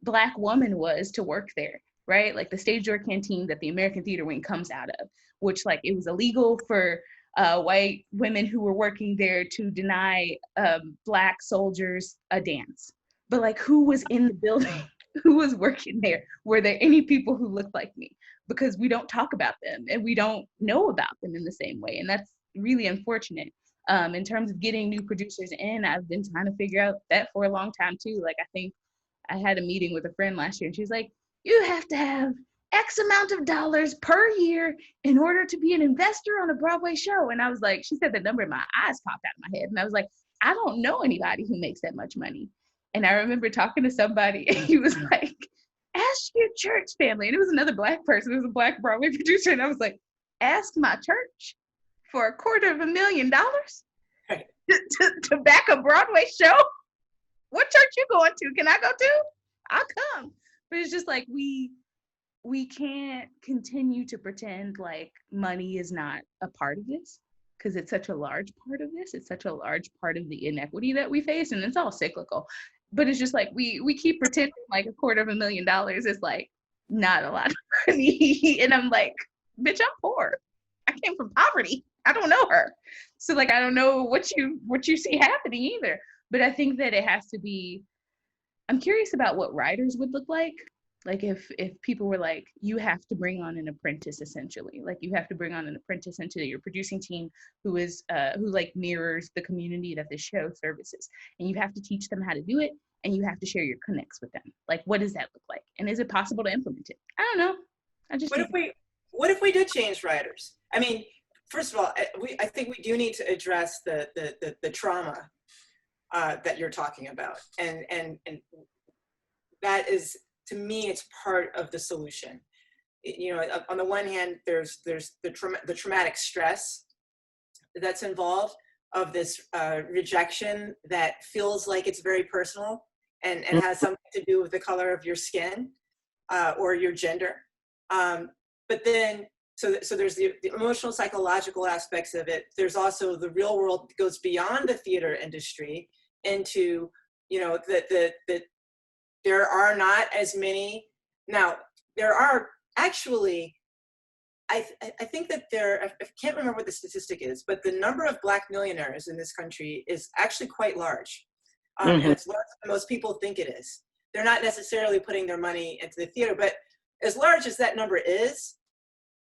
Black woman was to work there, right? Like the Stage Door Canteen that the American Theater Wing comes out of, which, like, it was illegal for white women who were working there to deny Black soldiers a dance. But like, who was in the building? Who was working there? Were there any people who looked like me? Because we don't talk about them, and we don't know about them in the same way. And that's really unfortunate. In terms of getting new producers in, I've been trying to figure out that for a long time too. Like, I think I had a meeting with a friend last year, and she was like, you have to have X amount of dollars per year in order to be an investor on a Broadway show. And I was like, she said the number, and my eyes popped out of my head. And I was like, I don't know anybody who makes that much money. And I remember talking to somebody, and he was like, ask your church family. And it was another Black person. It was a Black Broadway producer. And I was like, ask my church for $250,000 to back a Broadway show? What church you going to? Can I go too? I'll come. But it's just like, we can't continue to pretend like money is not a part of this, because it's such a large part of this. It's such a large part of the inequity that we face, and it's all cyclical. But it's just like, we keep pretending like $250,000 is like not a lot of money. And I'm like, bitch, I'm poor. I came from poverty. I don't know her. So like, I don't know what you see happening either. But I think that it has to be, I'm curious about what writers would look like. Like, if people were like, you have to bring on an apprentice, essentially. Like, you have to bring on an apprentice into your producing team who like mirrors the community that the show services. And you have to teach them how to do it, and you have to share your connects with them. Like, what does that look like? And is it possible to implement it? I don't know. What if we did change writers? I mean, first of all, I think we do need to address the trauma that you're talking about, and that is, to me, it's part of the solution. On the one hand, there's the traumatic stress that's involved of this rejection that feels like it's very personal and has something to do with the color of your skin or your gender. But then, so there's the emotional, psychological aspects of it. There's also the real world that goes beyond the theater industry into, that there are not as many. Now, there are actually, I think that I can't remember what the statistic is, but the number of Black millionaires in this country is actually quite large. And it's larger than most people think it is. They're not necessarily putting their money into the theater, but as large as that number is,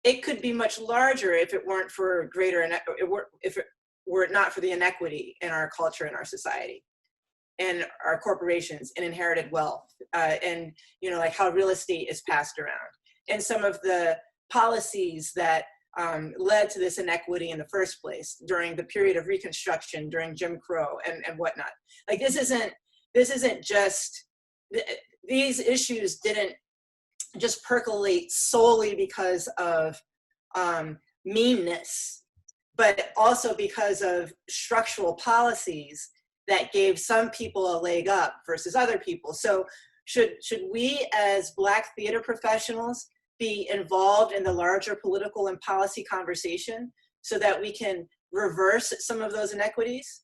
it could be much larger if it weren't for if it were not for the inequity in our culture and our society and our corporations and inherited wealth, and like how real estate is passed around, and some of the policies that led to this inequity in the first place during the period of Reconstruction, during Jim Crow and whatnot. Like, this isn't just, these issues didn't just percolate solely because of meanness, but also because of structural policies that gave some people a leg up versus other people. So should we as Black theater professionals be involved in the larger political and policy conversation so that we can reverse some of those inequities?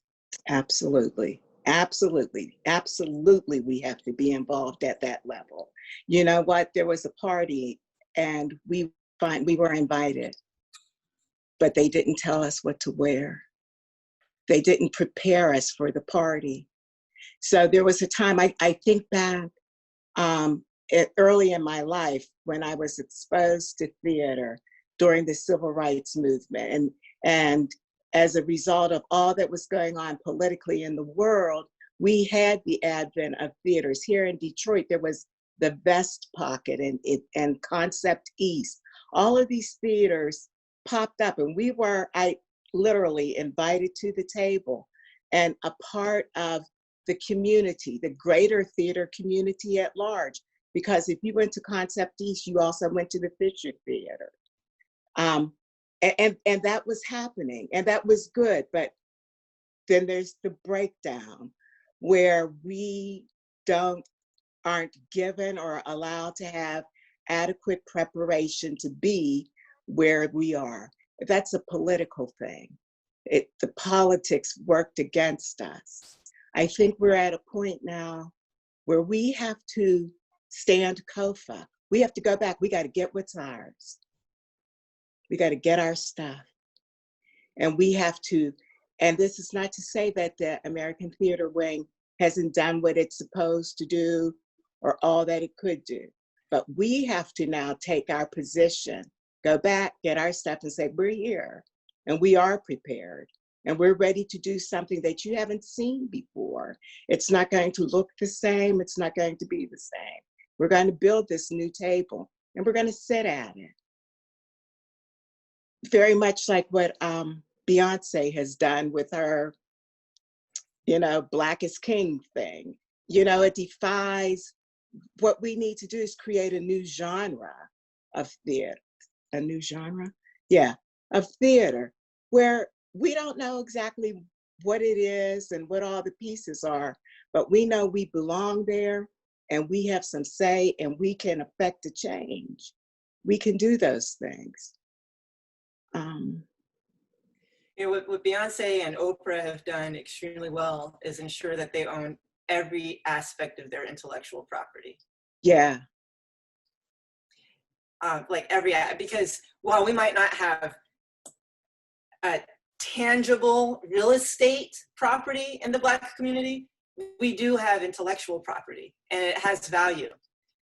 Absolutely. Absolutely. Absolutely. We have to be involved at that level. You know what? There was a party and we were invited, but they didn't tell us what to wear. They didn't prepare us for the party. So there was a time, I think back early in my life when I was exposed to theater during the civil rights movement. And as a result of all that was going on politically in the world, we had the advent of theaters. Here in Detroit, there was the Vest Pocket and Concept East. All of these theaters popped up, and I literally invited to the table and a part of the community, the greater theater community at large. Because if you went to Concept East, you also went to the Fisher Theater. And that was happening, and that was good. But then there's the breakdown where we aren't given or allowed to have adequate preparation to be where we are. That's a political thing. The politics worked against us. I think we're at a point now where we have to stand COFA. We have to go back. We got to get what's ours. We got to get our stuff. And we have to, and this is not to say that the American Theater Wing hasn't done what it's supposed to do or all that it could do. But we have to now take our position, go back, get our stuff and say, we're here and we are prepared and we're ready to do something that you haven't seen before. It's not going to look the same. It's not going to be the same. We're going to build this new table and we're going to sit at it. Very much like what Beyonce has done with her, Black is King thing. It defies, what we need to do is create a new genre of theater, a new genre? Yeah, of theater, where we don't know exactly what it is and what all the pieces are, but we know we belong there and we have some say and we can affect a change. We can do those things. What Beyonce and Oprah have done extremely well is ensure that they own every aspect of their intellectual property. Yeah. Because while we might not have a tangible real estate property in the Black community, we do have intellectual property and it has value.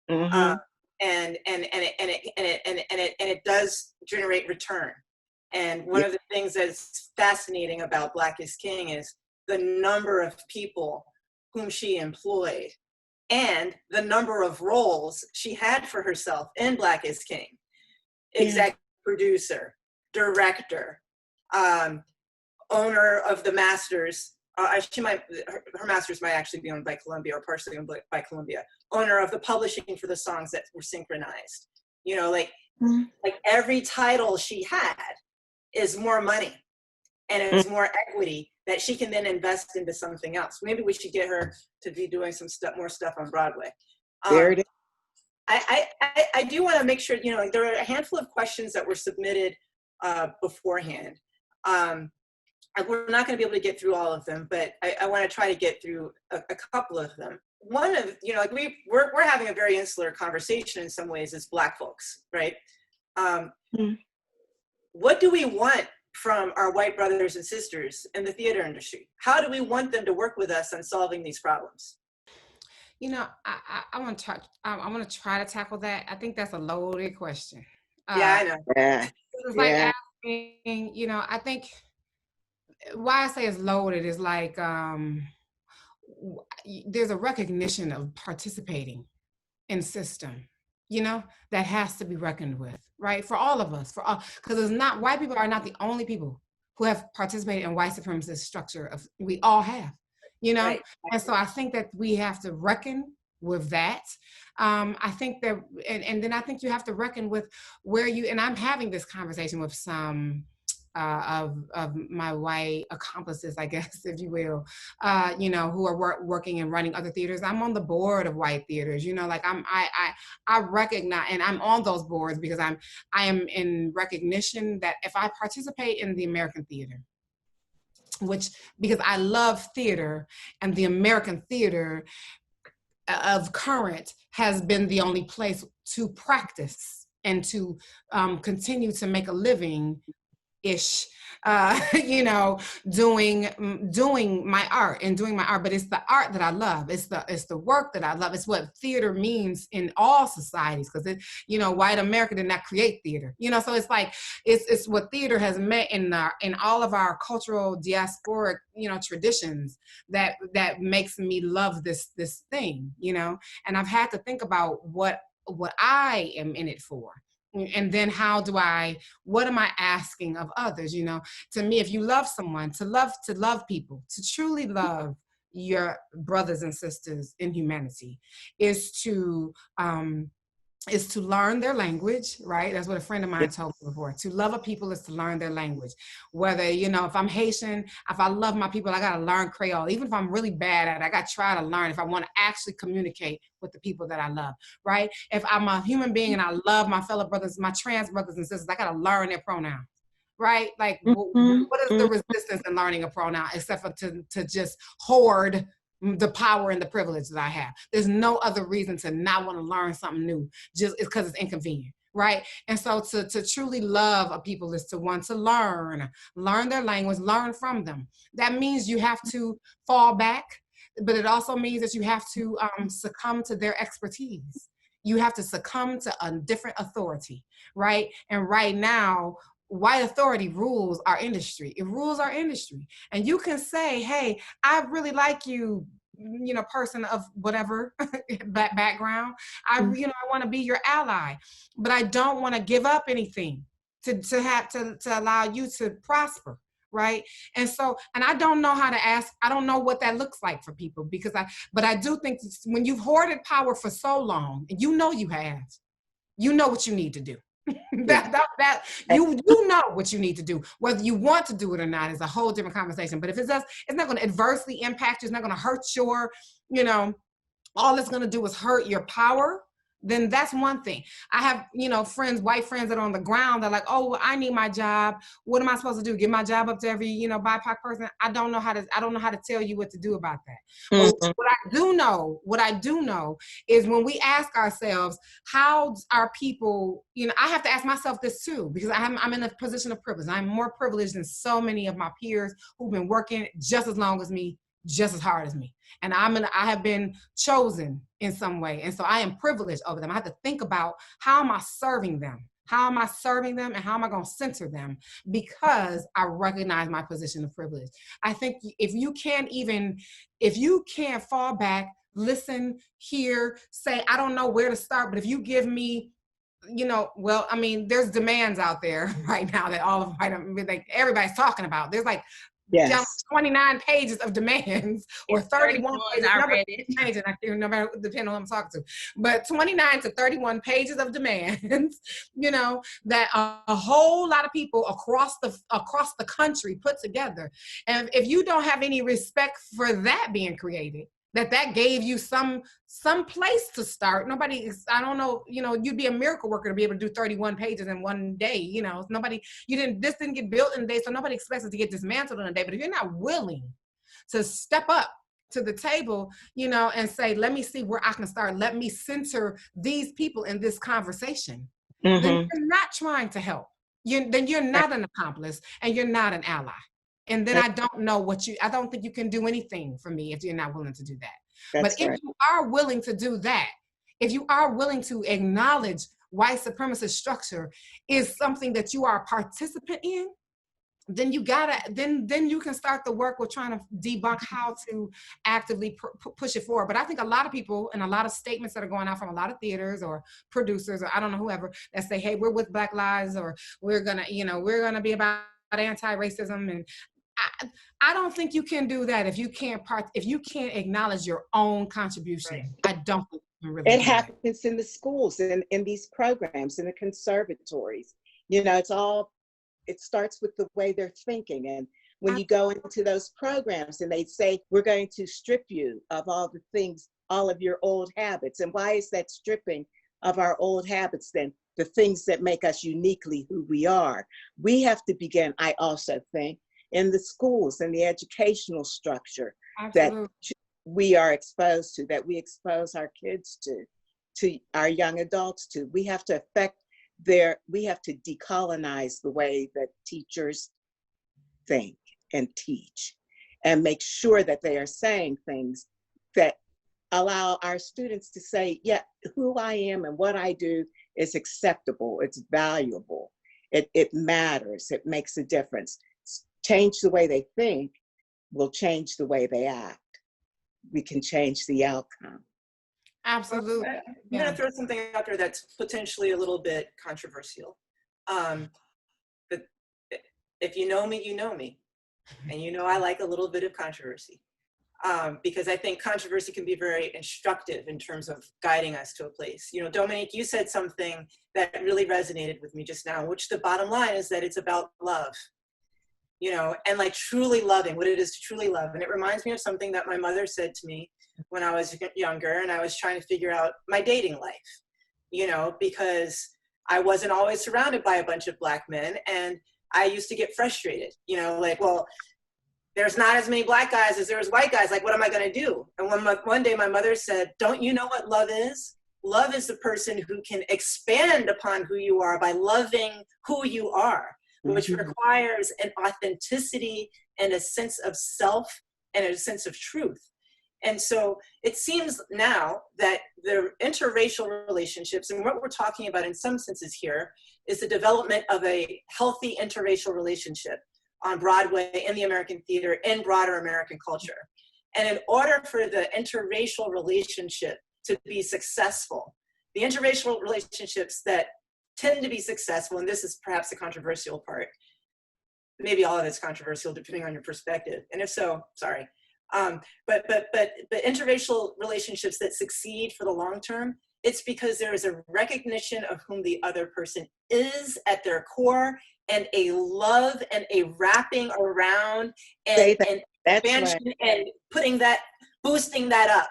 Mm-hmm. And it does generate return. And one of the things that's fascinating about Black is King is the number of people whom she employed and the number of roles she had for herself in Black is King. Executive producer, director, owner of the masters. Her masters might actually be owned by Columbia or partially owned by Columbia. Owner of the publishing for the songs that were synchronized. Like every title she had is more money and it's more equity that she can then invest into something else. Maybe we should get her to be doing more stuff on Broadway. There it is. I do want to make sure, there are a handful of questions that were submitted beforehand. We're not going to be able to get through all of them, but I want to try to get through a couple of them. One of, we're having a very insular conversation in some ways as Black folks, right? What do we want from our white brothers and sisters in the theater industry? How do we want them to work with us on solving these problems? I want to try to tackle that. I think that's a loaded question. Yeah, I know. It's like asking, I think why I say it's loaded is like there's a recognition of participating in system, that has to be reckoned with, right? For all of us, because white people are not the only people who have participated in white supremacist structure we all have, Right. And so I think that we have to reckon with that. I think that, and then I think you have to reckon with and I'm having this conversation with some of my white accomplices, I guess, if you will, who are working and running other theaters. I'm on the board of white theaters, I recognize, and I'm on those boards because I am in recognition that if I participate in the American theater, which, because I love theater, and the American theater of current has been the only place to practice and to continue to make a living ish, you know, doing my art but it's the art that I love. It's the work that I love. It's what theater means in all societies, because it, you know, white America did not create theater, you know, so it's like it's what theater has meant in all of our cultural diasporic, you know, traditions that makes me love this thing, you know. And I've had to think about what I am in it for. And then what am I asking of others? You know, to me, if you love someone, to love people, to truly love your brothers and sisters in humanity, is to learn their language, right? That's what a friend of mine told me before. To love a people is to learn their language. Whether, you know, if I'm Haitian, if I love my people, I gotta learn Creole. Even if I'm really bad at it, I gotta try to learn if I wanna actually communicate with the people that I love, right? If I'm a human being and I love my fellow brothers, my trans brothers and sisters, I gotta learn their pronouns, right? Like, what is the resistance in learning a pronoun except for to just hoard the power and the privilege that I have? There's no other reason to not want to learn something new, just because it's inconvenient, right? And so to truly love a people is to want to learn their language, learn from them. That means you have to fall back, but it also means that you have to succumb to their expertise. You have to succumb to a different authority, right? And right now, white authority rules our industry. It rules our industry. And you can say, hey, I really like you, you know, person of whatever background. I want to be your ally, but I don't want to give up anything to allow you to prosper. Right. And so, and I don't know how to ask, I don't know what that looks like for people, but I do think when you've hoarded power for so long, and you know what you need to do. that you know what you need to do. Whether you want to do it or not is a whole different conversation. But if it does, it's not going to adversely impact you. It's not going to hurt your, you know, all it's going to do is hurt your power. Then that's one thing. I have, you know, white friends that are on the ground. They're like, oh, I need my job. What am I supposed to do? Give my job up to every, you know, BIPOC person? I don't know how to tell you what to do about that. But what I do know is when we ask ourselves, how are people, you know, I have to ask myself this too, because I'm in a position of privilege. I'm more privileged than so many of my peers who've been working just as long as me, just as hard as me. And I have been chosen in some way. And so I am privileged over them. I have to think about, how am I serving them? How am I serving them? And how am I going to center them? Because I recognize my position of privilege. I think if you can't fall back, listen, hear, say, I don't know where to start, but if you give me, you know, well, I mean, there's demands out there right now that everybody's talking about. There's like, 29 pages of demands, or 31 pages. I read it. I can't remember, depending on who I'm talking to. But 29 to 31 pages of demands, you know, that a whole lot of people across the country put together. And if you don't have any respect for that being created, that gave you some place to start. I don't know, you know, you'd be a miracle worker to be able to do 31 pages in one day, you know. This didn't get built in a day, so nobody expects it to get dismantled in a day. But if you're not willing to step up to the table, you know, and say, let me see where I can start, let me center these people in this conversation, then you're not trying to help. Then you're not an accomplice, and you're not an ally. And then I don't think you can do anything for me if you're not willing to do that. But if you are willing to do that, if you are willing to acknowledge white supremacist structure is something that you are a participant in, then you can start the work with trying to debunk how to actively push it forward. But I think a lot of people and a lot of statements that are going out from a lot of theaters or producers, or I don't know, whoever, that say, hey, we're with Black Lives, or we're gonna be about anti-racism. And I don't think you can do that if you can't acknowledge your own contribution. Right. I don't think you can really. It happens in the schools and in these programs, in the conservatories. You know, it starts with the way they're thinking. And when you go into those programs and they say, we're going to strip you of all the things, all of your old habits. And why is that stripping of our old habits then? The things that make us uniquely who we are. We have to begin, I also think, in the schools and the educational structure Absolutely. that we are exposed to, that we expose our kids to our young adults to. We have to we have to decolonize the way that teachers think and teach, and make sure that they are saying things that allow our students to say, yeah, who I am and what I do is acceptable, it's valuable, it matters, it makes a difference. Change the way they think will change the way they act. We can change the outcome. Absolutely. I'm going to throw something out there that's potentially a little bit controversial. But if you know me, you know me. And you know I like a little bit of controversy. Because I think controversy can be very instructive in terms of guiding us to a place. You know, Dominique, you said something that really resonated with me just now, which the bottom line is that it's about love. You know, and like truly loving, what it is to truly love. And it reminds me of something that my mother said to me when I was younger and I was trying to figure out my dating life, you know, because I wasn't always surrounded by a bunch of Black men. And I used to get frustrated, you know, like, well, there's not as many Black guys as there's white guys. Like, what am I going to do? And one day my mother said, don't you know what love is? Love is the person who can expand upon who you are by loving who you are, which requires an authenticity and a sense of self and a sense of truth. And so it seems now that the interracial relationships, and what we're talking about in some senses here, is the development of a healthy interracial relationship on Broadway, in the American theater, in broader American culture. And in order for the interracial relationship to be successful, the interracial relationships that tend to be successful, and this is perhaps the controversial part, maybe all of it's controversial depending on your perspective, and if so, sorry. But interracial relationships that succeed for the long term, it's because there is a recognition of whom the other person is at their core, and a love and a wrapping around and expansion and boosting that up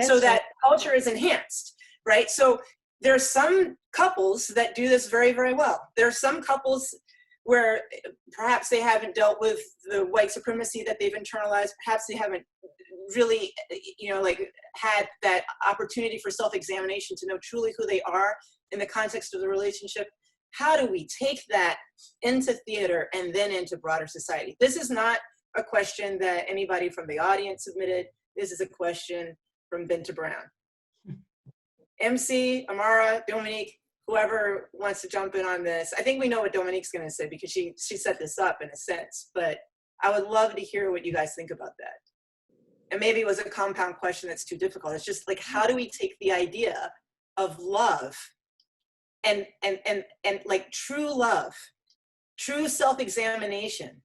so that culture is enhanced, right? So there are some couples that do this very, very well. There are some couples where perhaps they haven't dealt with the white supremacy that they've internalized. Perhaps they haven't really, you know, like had that opportunity for self-examination to know truly who they are in the context of the relationship. How do we take that into theater and then into broader society? This is not a question that anybody from the audience submitted. This is a question from Binta Brown. MC, Amara, Dominique, whoever wants to jump in on this. I think we know what Dominique's going to say because she set this up in a sense, but I would love to hear what you guys think about that. And maybe it was a compound question that's too difficult. It's just like, how do we take the idea of love and like true love, true self-examination,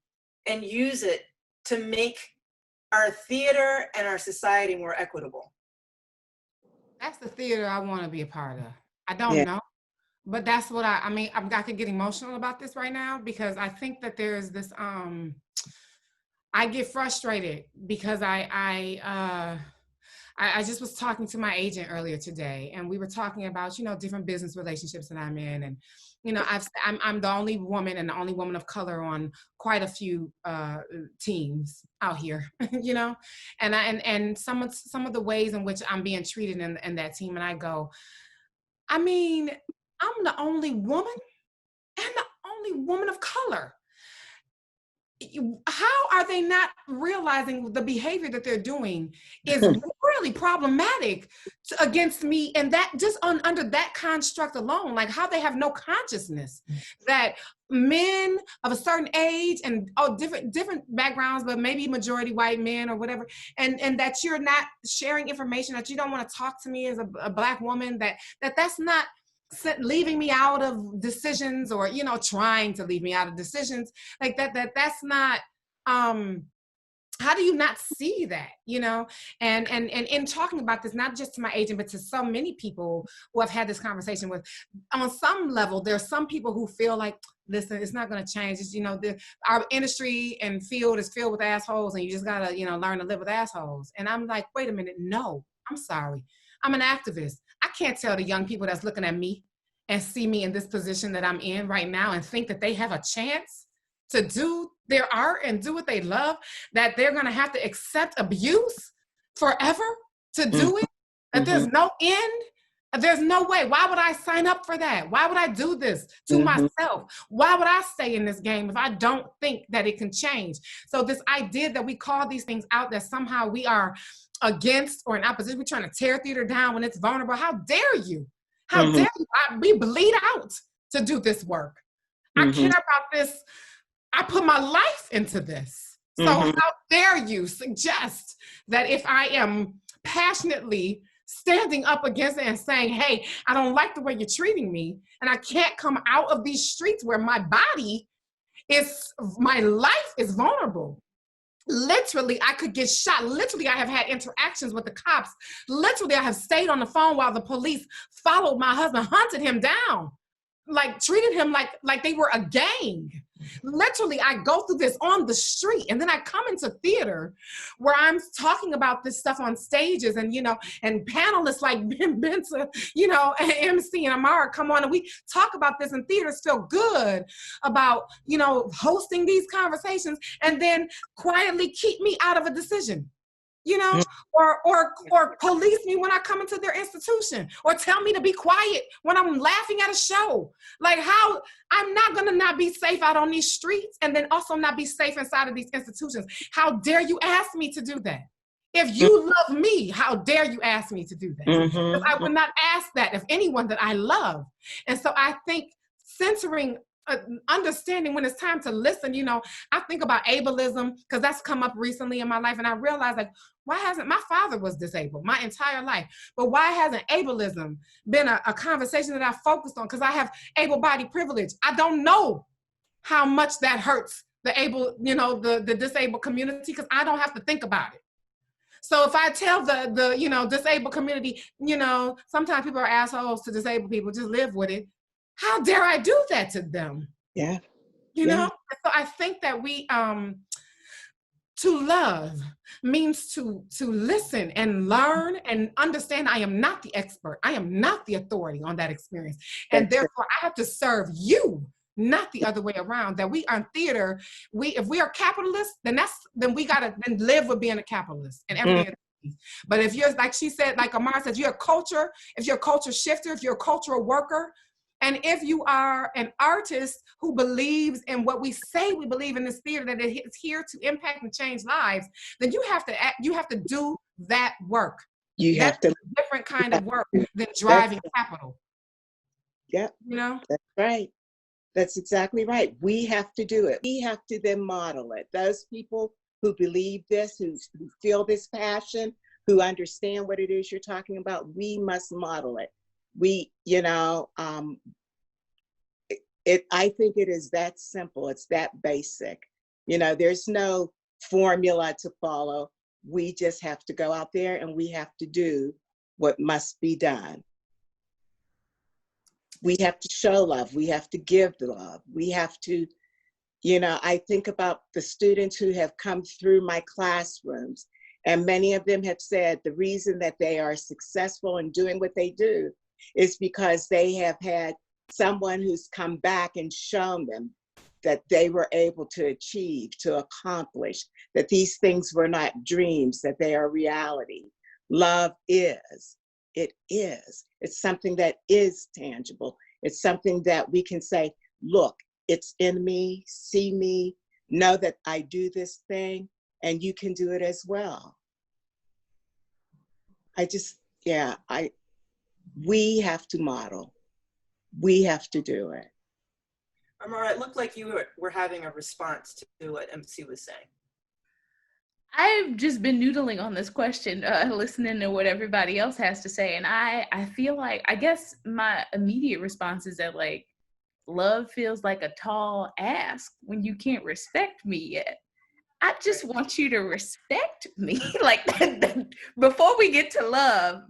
and use it to make our theater and our society more equitable? That's the theater I want to be a part of. I don't know, but that's what I mean, I could get emotional about this right now because I think that there's this, I get frustrated because I just was talking to my agent earlier today, and we were talking about, you know, different business relationships that I'm in, and you know, I'm the only woman and the only woman of color on quite a few teams out here, you know, and some of the ways in which I'm being treated in that team, and I go, I mean, I'm the only woman and the only woman of color. How are they not realizing the behavior that they're doing is really problematic against me, and that just under that construct alone, like how they have no consciousness that men of a certain age and different backgrounds, but maybe majority white men or whatever, and that you're not sharing information, that you don't want to talk to me as a Black woman, that's not leaving me out of decisions, or, you know, trying to leave me out of decisions, like that's not, how do you not see that, you know? And in talking about this, not just to my agent, but to so many people who I've had this conversation with, on some level, there's some people who feel like, listen, it's not going to change. It's, you know, our industry and field is filled with assholes, and you just got to, you know, learn to live with assholes. And I'm like, wait a minute, no, I'm sorry. I'm an activist. I can't tell the young people that's looking at me and see me in this position that I'm in right now and think that they have a chance to do their art and do what they love, that they're going to have to accept abuse forever to do it? That there's no end? There's no way. Why would I sign up for that? Why would I do this to myself? Why would I stay in this game if I don't think that it can change? So this idea that we call these things out, that somehow we are against or in opposition, we're trying to tear theater down when it's vulnerable. How dare you? How dare you? We bleed out to do this work. I care about this. I put my life into this. So how dare you suggest that if I am passionately standing up against it and saying, hey, I don't like the way you're treating me, and I can't come out of these streets where my life is vulnerable. Literally, I could get shot. Literally, I have had interactions with the cops. Literally, I have stayed on the phone while the police followed my husband, hunted him down, like treated him like they were a gang. Literally, I go through this on the street, and then I come into theater where I'm talking about this stuff on stages, and and panelists like Binta, and MC and Amara come on, and we talk about this, and theaters feel good about hosting these conversations, and then quietly keep me out of a decision. Or police me when I come into their institution, or tell me to be quiet when I'm laughing at a show. Like, how I'm not gonna not be safe out on these streets and then also not be safe inside of these institutions. How dare you ask me to do that? If you love me, how dare you ask me to do that? Because I would not ask that of anyone that I love. And so I think censoring, understanding when it's time to listen. I think about ableism, because that's come up recently in my life, and I realized, like, why hasn't, my father was disabled my entire life, but why hasn't ableism been a conversation that I focused on? Because I have able-bodied privilege. I don't know how much that hurts the the disabled community, because I don't have to think about it. So if I tell the disabled community, sometimes people are assholes to disabled people, just live with it. How dare I do that to them? Yeah. So I think that we, to love means to listen and learn and understand. I am not the expert. I am not the authority on that experience. And therefore I have to serve you, not the other way around. That we are in theater, if we are capitalists, then we gotta then live with being a capitalist and everything. But if you're, like she said, like Amara said, if you're a culture shifter, if you're a cultural worker, and if you are an artist who believes in what we say we believe in this theater, that it's here to impact and change lives, then you have to do that work. That's a different kind of work than driving capital. Yep. That's right. That's exactly right. We have to do it. We have to then model it. Those people who believe this, who feel this passion, who understand what it is you're talking about, we must model it. I think it is that simple. It's that basic. There's no formula to follow. We just have to go out there and we have to do what must be done. We have to show love. We have to give the love. We have to, I think about the students who have come through my classrooms, and many of them have said the reason that they are successful in doing what they do is because they have had someone who's come back and shown them that they were able to achieve, to accomplish, that these things were not dreams, that they are reality. Love is. It is. It's something that is tangible. It's something that we can say, look, it's in me, see me, know that I do this thing, and you can do it as well. We have to model. We have to do it. Amara, it looked like you were having a response to what MC was saying. I've just been noodling on this question, listening to what everybody else has to say. And I feel like, I guess my immediate response is that, like, love feels like a tall ask when you can't respect me yet. I just want you to respect me. Like, before we get to love,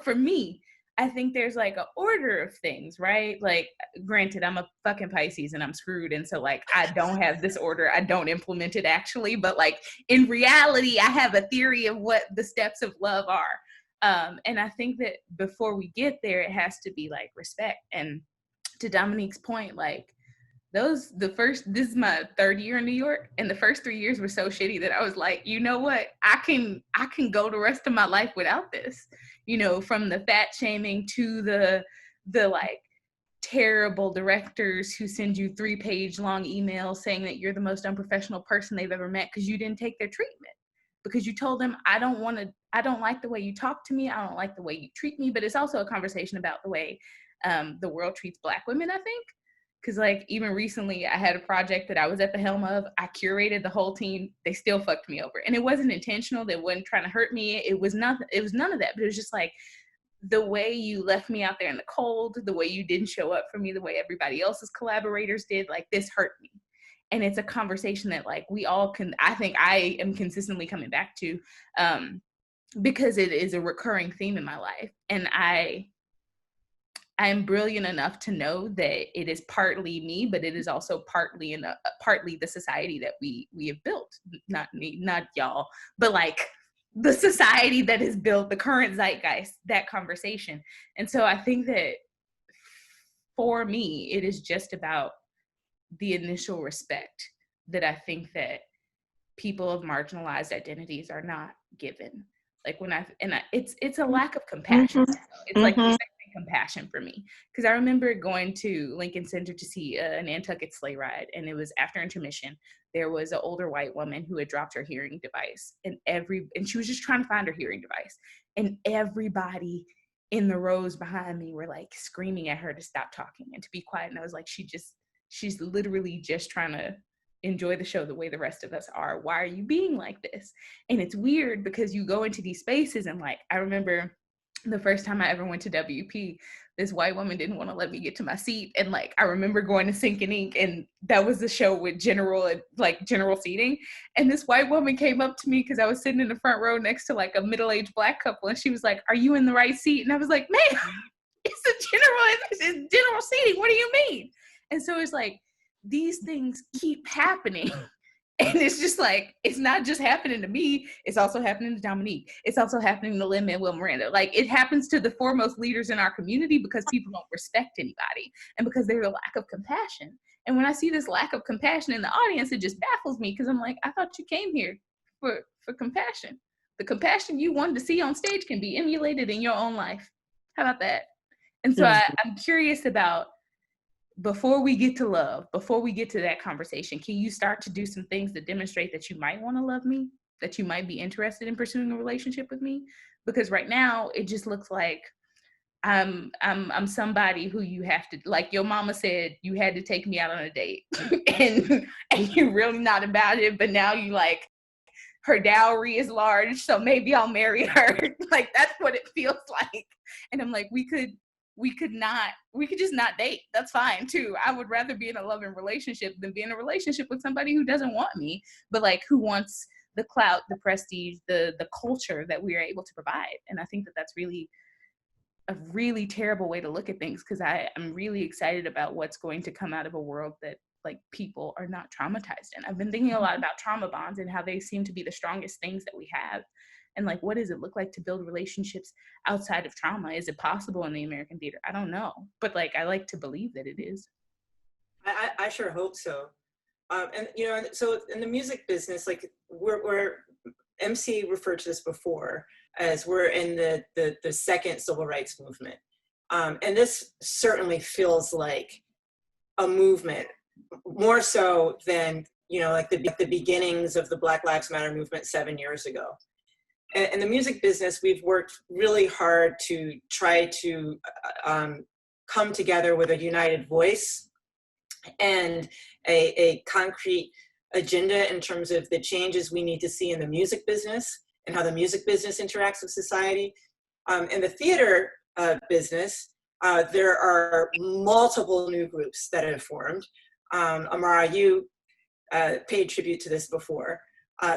for me, I think there's like an order of things, right? Like, granted, I'm a fucking Pisces and I'm screwed. And so, like, I don't have this order. I don't implement it actually. But, like, in reality, I have a theory of what the steps of love are. And I think that before we get there, it has to be like respect. And to Dominique's point, like, this is my third year in New York, and the first 3 years were so shitty that I was like, you know what, I can go the rest of my life without this, you know, from the fat shaming to the like terrible directors who send you 3-page long emails saying that you're the most unprofessional person they've ever met because you didn't take their treatment, because you told them, I don't like the way you talk to me, I don't like the way you treat me. But it's also a conversation about the way the world treats Black women, I think. Because like even recently I had a project that I was at the helm of, I curated the whole team, they still fucked me over. And it wasn't intentional, they wasn't trying to hurt me, it was none of that, but it was just like, the way you left me out there in the cold, the way you didn't show up for me, the way everybody else's collaborators did, like this hurt me. And it's a conversation that like we all can, I think I am consistently coming back to, because it is a recurring theme in my life. And I am brilliant enough to know that it is partly me, but it is also partly partly the society that we have built. Not me, not y'all, but like the society that is built, the current zeitgeist, that conversation. And so I think that for me, it is just about the initial respect that I think that people of marginalized identities are not given. Like it's a lack of compassion. It's like compassion for me, because I remember going to Lincoln Center to see a Nantucket sleigh ride, and it was after intermission. There was an older white woman who had dropped her hearing device, and she was just trying to find her hearing device, and everybody in the rows behind me were like screaming at her to stop talking and to be quiet. And I was like, she's literally just trying to enjoy the show the way the rest of us are. Why are you being like this? And it's weird because you go into these spaces, and like I remember the first time I ever went to WP, this white woman didn't want to let me get to my seat. And like, I remember going to Sink and Ink, and that was the show with general seating. And this white woman came up to me because I was sitting in the front row next to like a middle-aged Black couple. And she was like, are you in the right seat? And I was like, ma'am, it's general seating. What do you mean? And so it's like, these things keep happening. And it's just like, it's not just happening to me, it's also happening to Dominique. It's also happening to Lin-Manuel Miranda. Like, it happens to the foremost leaders in our community because people don't respect anybody and because there's a lack of compassion. And when I see this lack of compassion in the audience, it just baffles me, because I'm like, I thought you came here for compassion. The compassion you wanted to see on stage can be emulated in your own life. How about that? And so I'm curious about, before we get to love, before we get to that conversation, can you start to do some things that demonstrate that you might want to love me, that you might be interested in pursuing a relationship with me? Because right now it just looks like I'm somebody who you have to, like your mama said, you had to take me out on a date and you're really not about it, but now you like, her dowry is large, so maybe I'll marry her. Like, that's what it feels like. And I'm like, we could just not date. That's fine too. I would rather be in a loving relationship than be in a relationship with somebody who doesn't want me, but like who wants the clout, the prestige, the culture that we are able to provide. And I think that that's really a really terrible way to look at things, because I'm really excited about what's going to come out of a world that like people are not traumatized in. I've been thinking a lot about trauma bonds and how they seem to be the strongest things that we have. And like, what does it look like to build relationships outside of trauma? Is it possible in the American theater? I don't know, but like, I like to believe that it is. I sure hope so. And you know, so in the music business, like we're MC referred to this before as we're in the second civil rights movement. And this certainly feels like a movement, more so than, you know, like the beginnings of the Black Lives Matter movement 7 years ago. In the music business, we've worked really hard to try to come together with a united voice and a concrete agenda in terms of the changes we need to see in the music business and how the music business interacts with society. In the theater business, there are multiple new groups that have formed. Amara, you paid tribute to this before.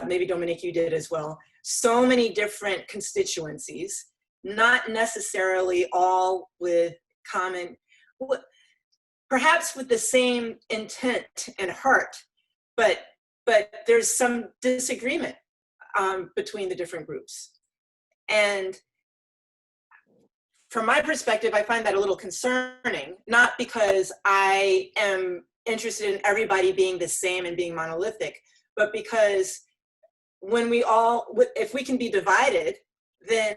Maybe Dominique, you did as well. So many different constituencies, not necessarily all with common, perhaps with the same intent and heart, but there's some disagreement between the different groups. And from my perspective, I find that a little concerning, not because I am interested in everybody being the same and being monolithic, but because when we all, if we can be divided, then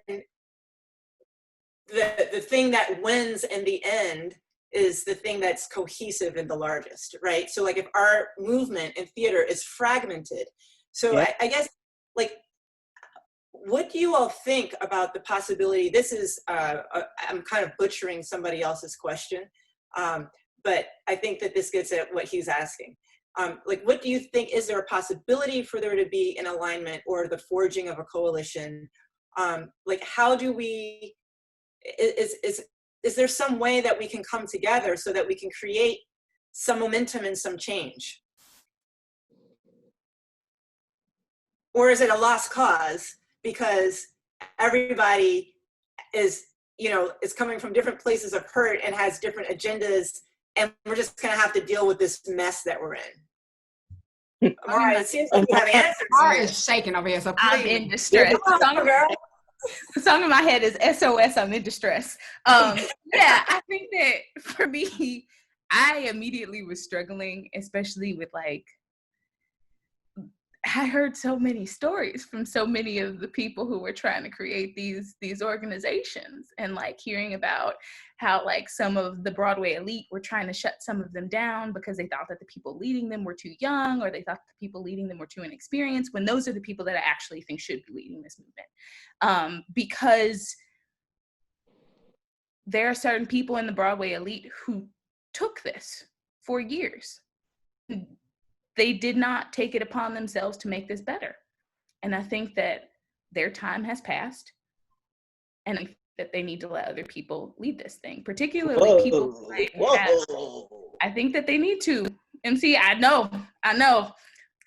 the thing that wins in the end is the thing that's cohesive and the largest, right? So like if our movement in theater is fragmented, so Yeah. I guess, like, what do you all think about the possibility? This is, I'm kind of butchering somebody else's question, but I think that this gets at what he's asking. Like, what do you think, is there a possibility for there to be an alignment or the forging of a coalition? Like, how do we, is there some way that we can come together so that we can create some momentum and some change? Or is it a lost cause because everybody is, you know, is coming from different places of hurt and has different agendas, and we're just gonna have to deal with this mess that we're in? All right, it seems like you have answers. Heart is shaking over here, so I'm please. in distress. The song in my head is SOS, I'm in distress. Yeah, I think that for me, I immediately was struggling, especially with like, I heard so many stories from so many of the people who were trying to create these organizations, and like hearing about how like some of the Broadway elite were trying to shut some of them down because they thought that the people leading them were too young, or they thought the people leading them were too inexperienced, when those are the people that I actually think should be leading this movement. Because there are certain people in the Broadway elite who took this for years. They did not take it upon themselves to make this better. And I think that their time has passed, and I think that they need to let other people lead this thing, particularly people like I think that they need to. MC, I know,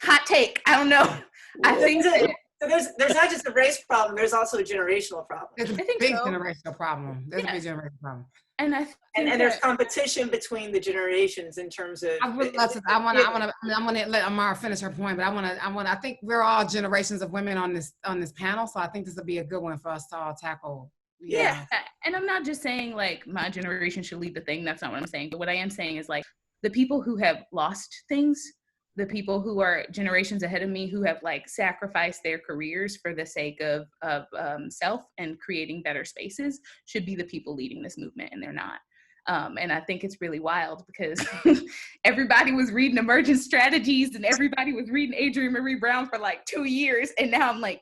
hot take, I don't know. I think that, so there's not just a race problem, there's also a generational problem. There's a big generational problem. There's a big generational problem. And I think and there's competition between the generations in terms of. I would love to. I want to let Amara finish her point, but I think we're all generations of women on this panel, so I think this will be a good one for us to all tackle. Yeah, and I'm not just saying like my generation should lead the thing. That's not what I'm saying. But what I am saying is like the people who have lost things, the people who are generations ahead of me who have like sacrificed their careers for the sake of self and creating better spaces should be the people leading this movement, and they're not. And I think it's really wild because everybody was reading emergent strategies and everybody was reading Adrienne Maree Brown for like 2 years, and now I'm like,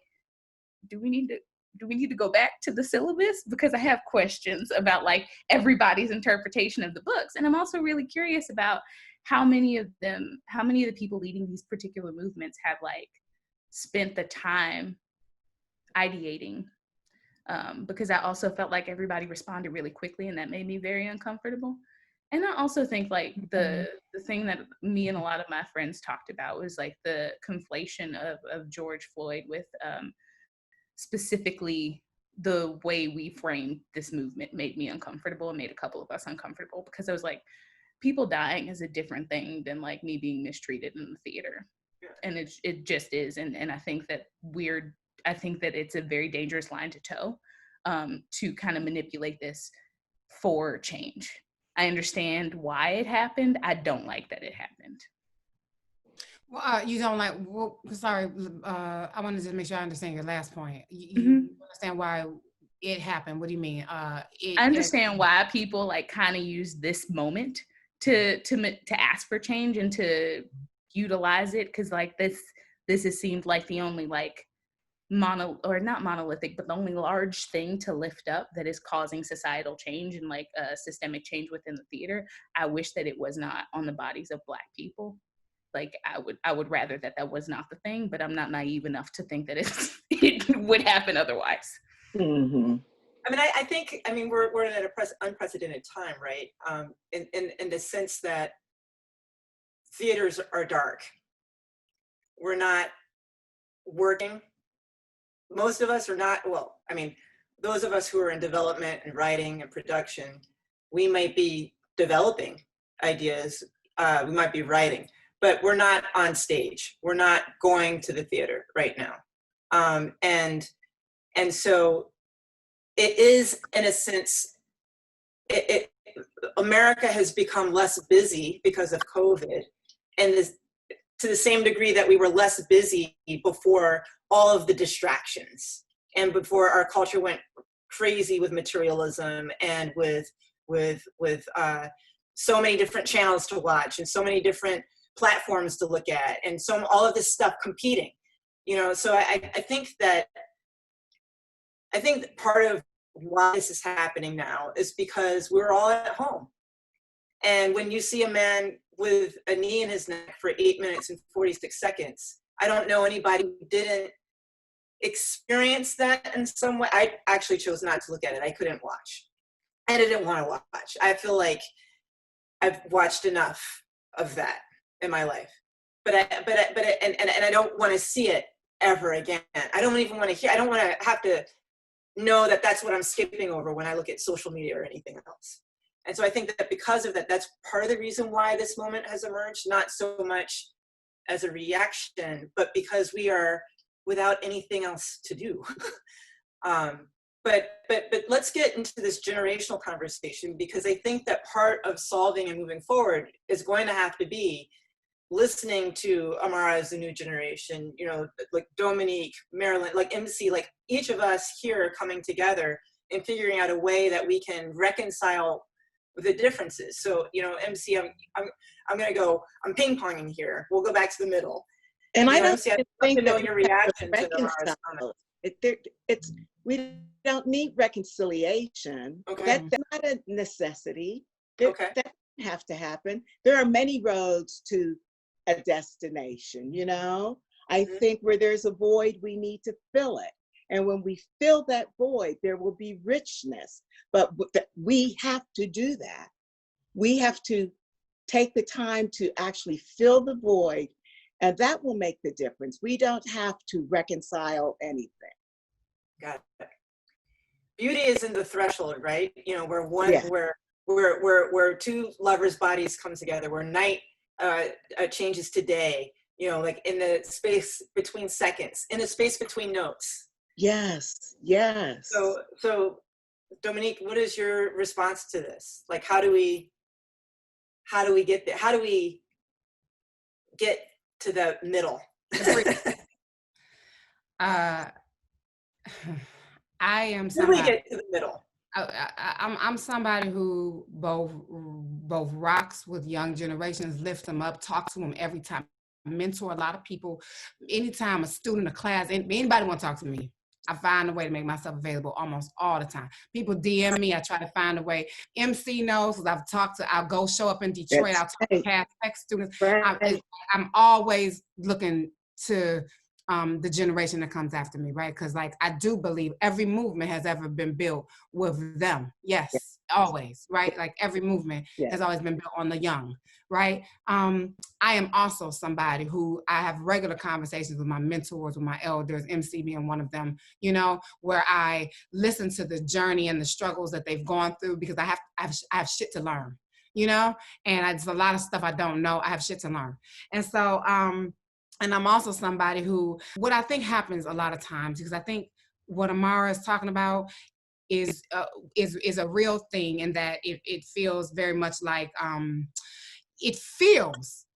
do we need to go back to the syllabus? Because I have questions about like everybody's interpretation of the books. And I'm also really curious about how many of the people leading these particular movements have like spent the time ideating, because I also felt like everybody responded really quickly, and that made me very uncomfortable. And I also think like the thing that me and a lot of my friends talked about was like the conflation of George Floyd with specifically the way we framed this movement made me uncomfortable, and made a couple of us uncomfortable, because I was like, people dying is a different thing than like me being mistreated in the theater. And it just is. And I think that it's a very dangerous line to toe, to kind of manipulate this for change. I understand why it happened. I don't like that it happened. Well, you don't like, well, sorry, I wanted to just make sure I understand your last point. You understand why it happened? What do you mean? I understand why people like kind of use this moment to ask for change and to utilize it, because like this has seemed like the only like not monolithic, but the only large thing to lift up that is causing societal change and like systemic change within the theater. I wish that it was not on the bodies of Black people. Like I would rather that was not the thing, but I'm not naive enough to think that it would happen otherwise. Mm-hmm. I mean, I think we're in an unprecedented time, right? In the sense that theaters are dark. We're not working. Most of us are not, well, I mean, those of us who are in development and writing and production, we might be developing ideas, we might be writing, but we're not on stage. We're not going to the theater right now. And so it is, in a sense, a America has become less busy because of COVID, and this, to the same degree that we were less busy before all of the distractions and before our culture went crazy with materialism and with so many different channels to watch and so many different platforms to look at and all of this stuff competing, you know. So I think that part of why this is happening now is because we're all at home. And when you see a man with a knee in his neck for 8 minutes and 46 seconds, I don't know anybody who didn't experience that in some way. I actually chose not to look at it. I couldn't watch. I didn't want to watch. I feel like I've watched enough of that in my life. But I don't want to see it ever again. I don't even want to hear, I don't want to have to know that that's what I'm skipping over when I look at social media or anything else. And so I think that because of that, that's part of the reason why this moment has emerged, not so much as a reaction, but because we are without anything else to do. But let's get into this generational conversation, because I think that part of solving and moving forward is going to have to be listening to Amara as the new generation, you know, like Dominique, Marilyn, like MC, like each of us here coming together and figuring out a way that we can reconcile the differences. So, you know, MC, I'm gonna go, I'm ping-ponging here. We'll go back to the middle. And I don't MC, I'd love to know your reaction to Amara's comment. We don't need reconciliation. Okay. That's not a necessity. Okay. That doesn't have to happen. There are many roads to a destination, you know? I think where there's a void, we need to fill it. And when we fill that void, there will be richness. But we have to do that. We have to take the time to actually fill the void, and that will make the difference. We don't have to reconcile anything. Got it. Beauty is in the threshold, right? You know, where one, Yeah. where two lovers' bodies come together, where night changes to day, you know, like in the space between seconds, in the space between notes. Yes, yes. So Dominique, what is your response to this? Like, how do we get there? How do we get to the middle? I am How do we somebody. get to the middle? I'm somebody who both rocks with young generations, lift them up, talk to them every time. I mentor a lot of people. Anytime a student, a class, anybody want to talk to me, I find a way to make myself available almost all the time. People DM me, I try to find a way. MC knows, because I'll go show up in Detroit, I'll talk to past tech students. I'm always looking to the generation that comes after me, right? Because like I do believe every movement has ever been built with them. Yes, always, right? Like every movement has always been built on the young, right? I am also somebody who I have regular conversations with my mentors, with my elders, MC being one of them, you know, where I listen to the journey and the struggles that they've gone through, because I have shit to learn, you know, and it's a lot of stuff I don't know. I have shit to learn. And so, and I'm also somebody who, what I think happens a lot of times, because I think what Amara is talking about is a real thing, in that it feels very much like, it feels,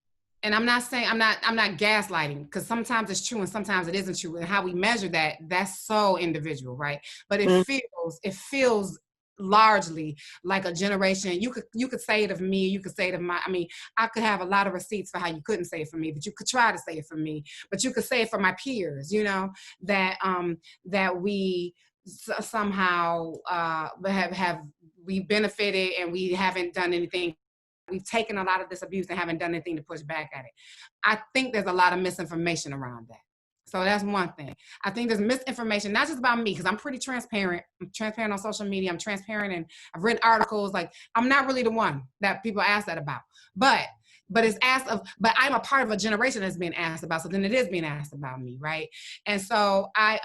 and I'm not gaslighting, because sometimes it's true and sometimes it isn't true, and how we measure that, that's so individual, right? But it feels largely like a generation. You could say it of me, you could say it of I could have a lot of receipts for how you couldn't say it for me, but you could try to say it for me, but you could say it for my peers, you know, that we somehow we benefited and we haven't done anything. We've taken a lot of this abuse and haven't done anything to push back at it. I think there's a lot of misinformation around that. So that's one thing. I think there's misinformation, not just about me, because I'm pretty transparent. I'm transparent on social media. I'm transparent, and I've written articles. Like, I'm not really the one that people ask that about. But it's asked of, but I'm a part of a generation that's being asked about. So then it is being asked about me, right? And so I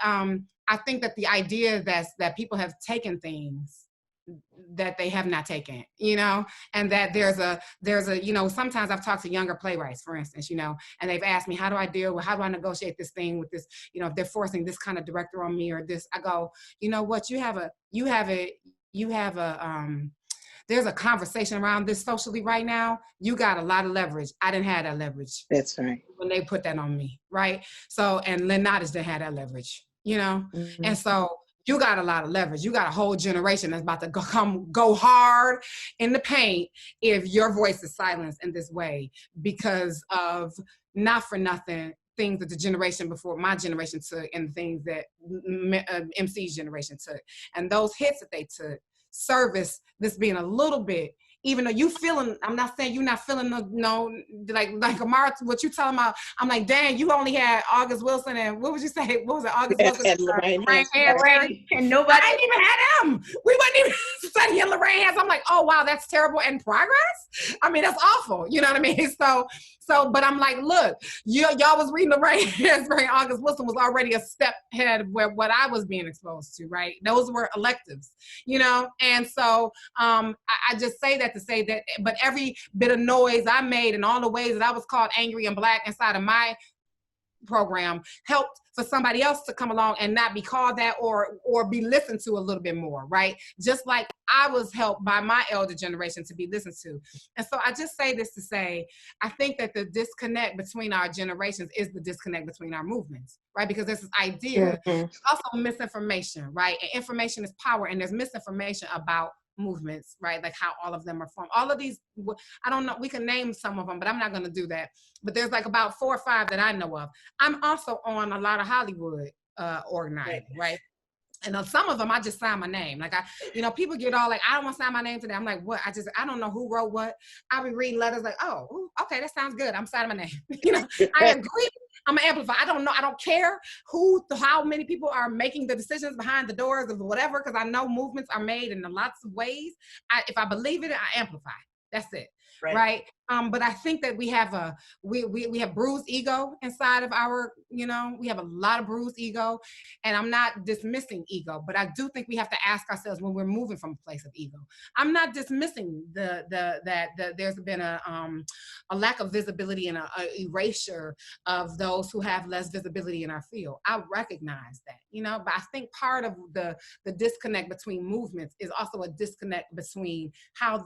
think that the idea that people have taken things that they have not taken, you know, and that there's a, you know, sometimes I've talked to younger playwrights, for instance, you know, and they've asked me, how do I negotiate this thing with this, you know, if they're forcing this kind of director on me or this, I go, you know what, you have a there's a conversation around this socially right now, you got a lot of leverage. I didn't have that leverage. That's right. When they put that on me, right? So, and Lynn Nottage didn't have that leverage, you know? Mm-hmm. And so you got a lot of leverage. You got a whole generation that's about to go hard in the paint if your voice is silenced in this way because of, not for nothing, things that the generation before my generation took and things that MC's generation took. And those hits that they took service this being a little bit, even though you feeling, I'm not saying you're not feeling like Amara, what you talking about, I'm like, dang, you only had August Wilson and what would you say? What was it? August Wilson And Lorraine Right. And nobody. I didn't even have them. We wasn't even studying Lorraine Hands. I'm like, oh wow, that's terrible and progress. I mean, that's awful. You know what I mean? So, but I'm like, look, y'all was reading Lorraine Hands, right? August Wilson was already a step ahead of what I was being exposed to, right? Those were electives, you know? And so I just say that to say that, but every bit of noise I made and all the ways that I was called angry and Black inside of my program helped for somebody else to come along and not be called that or be listened to a little bit more, right? Just like I was helped by my elder generation to be listened to. And so I just say this to say, I think that the disconnect between our generations is the disconnect between our movements, right? Because there's this idea, there's also misinformation, right? And information is power, and there's misinformation about movements, right? Like how all of them are formed. All of these, I don't know, we can name some of them, but I'm not going to do that. But there's like about 4 or 5 that I know of. I'm also on a lot of Hollywood organizing, right? And on some of them, I just sign my name. Like people get all like, I don't want to sign my name today. I'm like, what? I don't know who wrote what. I'll be reading letters like, oh, ooh, okay, that sounds good. I'm signing my name. I agree. I'm an amplifier. I don't know. I don't care how many people are making the decisions behind the doors of whatever, because I know movements are made in lots of ways. If I believe it, I amplify. That's it. Right. But I think that we have we have bruised ego inside of our, we have a lot of bruised ego, and I'm not dismissing ego, but I do think we have to ask ourselves when we're moving from a place of ego. I'm not dismissing that there's been a lack of visibility and a erasure of those who have less visibility in our field. I recognize that, but I think part of the disconnect between movements is also a disconnect between how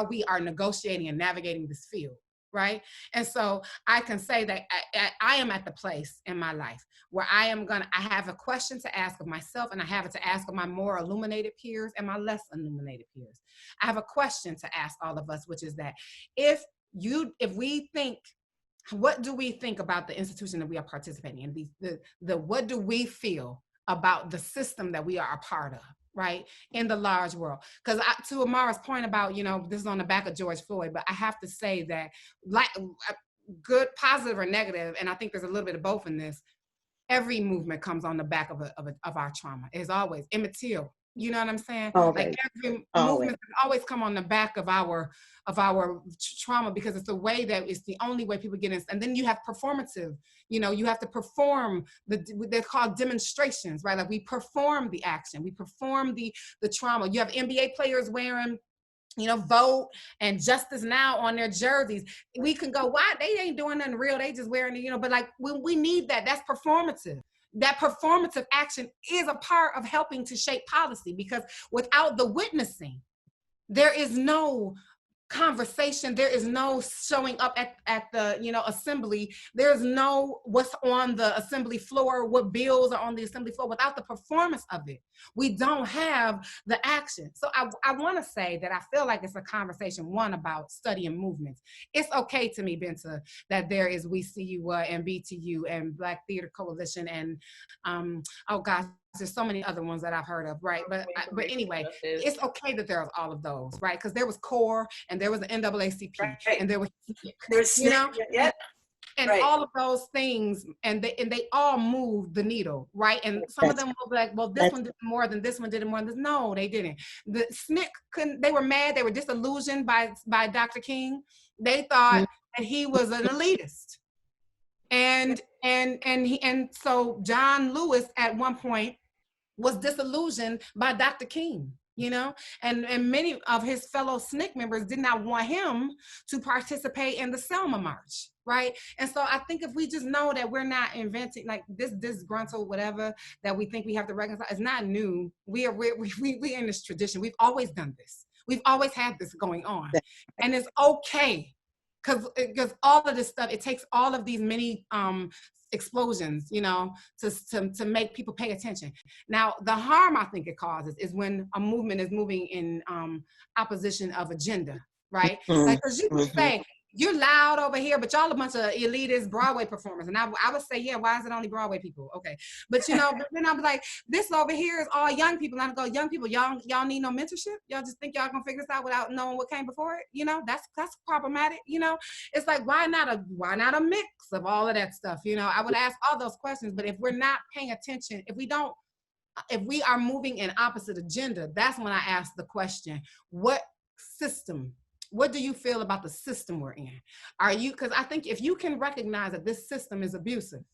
we are negotiating and navigating this field, right? And so I can say that I am at the place in my life where I have a question to ask of myself, and I have it to ask of my more illuminated peers and my less illuminated peers. I have a question to ask all of us, which is that if we think, what do we think about the institution that we are participating in? What do we feel about the system that we are a part of, right, in the large world? Because to Amara's point about, this is on the back of George Floyd, but I have to say that, like, good, positive or negative, and I think there's a little bit of both in this, every movement comes on the back of our trauma. It's always immaterial. You know what I'm saying? Always. Like every movement always come on the back of our trauma, because it's the way that it's the only way people get in. And then you have performative, you have to perform they're called demonstrations, right? Like we perform the action, we perform the trauma. You have NBA players wearing, Vote and Justice Now on their jerseys. We can go, why? They ain't doing nothing real. They just wearing it, but like we need that. That's performative. That performative action is a part of helping to shape policy, because without the witnessing, there is no conversation, there is no showing up at the assembly, there's no what's on the assembly floor, what bills are on the assembly floor. Without the performance of it, we don't have the action. So I want to say that I feel like it's a conversation, one, about studying movements. It's okay to me, Binta, that there is We See You and BTU and Black Theater Coalition and oh gosh, there's so many other ones that I've heard of, right? But anyway, it's okay that there's all of those, right? Because there was CORE and there was the NAACP, right, and there was SNCC, and right, all of those things, and they all moved the needle, right? And some of them will be like, well, this one did more than this one did more than this. No, they didn't. The SNCC couldn't. They were mad. They were disillusioned by Dr. King. They thought that he was an elitist, and so John Lewis at one point was disillusioned by Dr. King, and many of his fellow SNCC members did not want him to participate in the Selma March, right? And so I think if we just know that we're not inventing like this disgruntled whatever that we think we have to reconcile, it's not new. We're in this tradition. We've always done this. We've always had this going on. And it's okay, because all of this stuff, it takes all of these many explosions, you know, to make people pay attention. Now, the harm I think it causes is when a movement is moving in opposition of agenda, right? Like, because you can say, you're loud over here, but y'all a bunch of elitist Broadway performers. And I would say, yeah, why is it only Broadway people? Okay. But, you know, but then I'll be like, this over here is all young people. And I go, young people, y'all need no mentorship? Y'all just think y'all gonna figure this out without knowing what came before it? You know, that's problematic, you know? It's like, why not a mix of all of that stuff? You know, I would ask all those questions, but if we're not paying attention, if we are moving in opposite agenda, that's when I ask the question, what do you feel about the system we're in? Because I think if you can recognize that this system is abusive,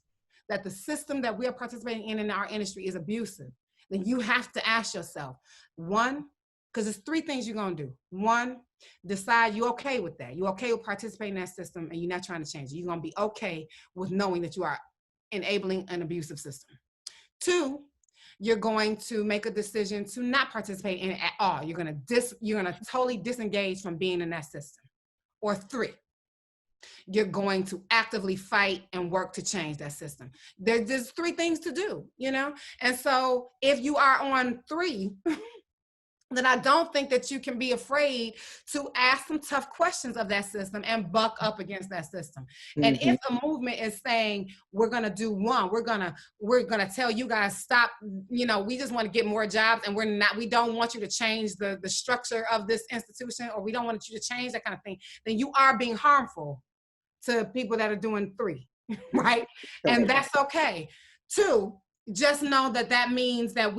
that the system that we are participating in our industry is abusive, then you have to ask yourself, one, because there's three things you're gonna do. One, decide you're okay with that. You're okay with participating in that system and you're not trying to change it. You're gonna be okay with knowing that you are enabling an abusive system. Two, you're going to make a decision to not participate in it at all. You're gonna totally disengage from being in that system. Or three, you're going to actively fight and work to change that system. There's three things to do, you know? And so if you are on three, then I don't think that you can be afraid to ask some tough questions of that system and buck up against that system. And if a movement is saying, we're gonna do one, we're gonna tell you guys, stop, you know, we just wanna get more jobs and we don't want you to change the structure of this institution, or we don't want you to change that kind of thing, then you are being harmful to people that are doing three, right? And that's okay. Two, just know that means that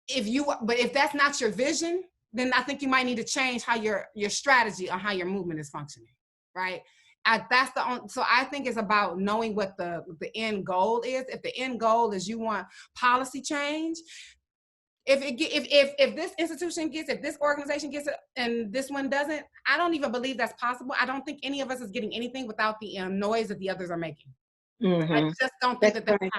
if that's not your vision, then I think you might need to change how your strategy or how your movement is functioning, right? So I think it's about knowing what the end goal is. If the end goal is you want policy change, if this institution gets, if this organization gets it and this one doesn't, I don't even believe that's possible. I don't think any of us is getting anything without the noise that the others are making. I just don't think that's happening.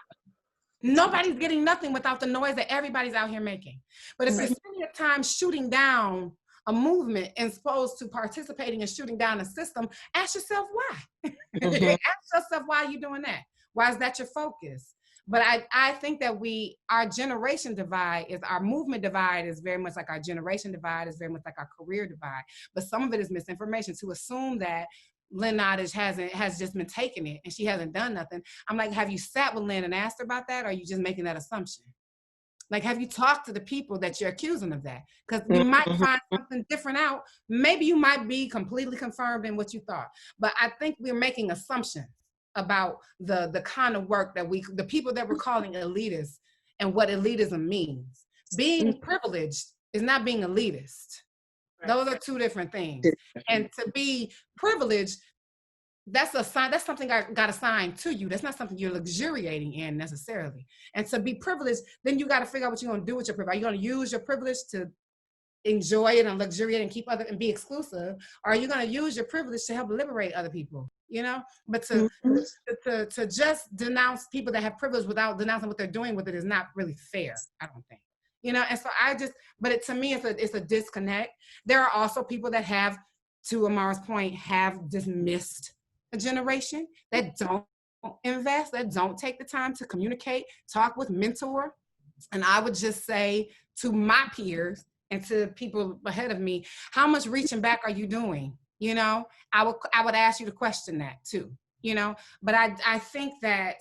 Nobody's getting nothing without the noise that everybody's out here making. But if you're spending your time shooting down a movement as opposed to participating and shooting down a system, ask yourself why. Ask yourself why you're doing that. Why is that your focus? But I think that our generation divide is our movement divide is very much like our generation divide, is very much like our career divide. But some of it is misinformation. To assume that Lynn Nottage has just been taking it and she hasn't done nothing. I'm like, have you sat with Lynn and asked her about that? Or are you just making that assumption? Like, have you talked to the people that you're accusing of that? Because you might find something different out. Maybe you might be completely confirmed in what you thought. But I think we're making assumptions about the kind of work that the people that we're calling elitists and what elitism means. Being privileged is not being elitist. Those are two different things. And to be privileged, that's something I got assigned to you. That's not something you're luxuriating in necessarily. And to be privileged, then you got to figure out what you're going to do with your privilege. Are you going to use your privilege to enjoy it and luxuriate and keep other and be exclusive? Or are you going to use your privilege to help liberate other people? You know, but to just denounce people that have privilege without denouncing what they're doing with it is not really fair, I don't think. You know, and so to me, it's a disconnect. There are also people that have, to Amara's point, have dismissed a generation that don't invest, that don't take the time to communicate, talk with, mentor. And I would just say to my peers and to people ahead of me, how much reaching back are you doing? You know, I would ask you to question that too, you know, but I think that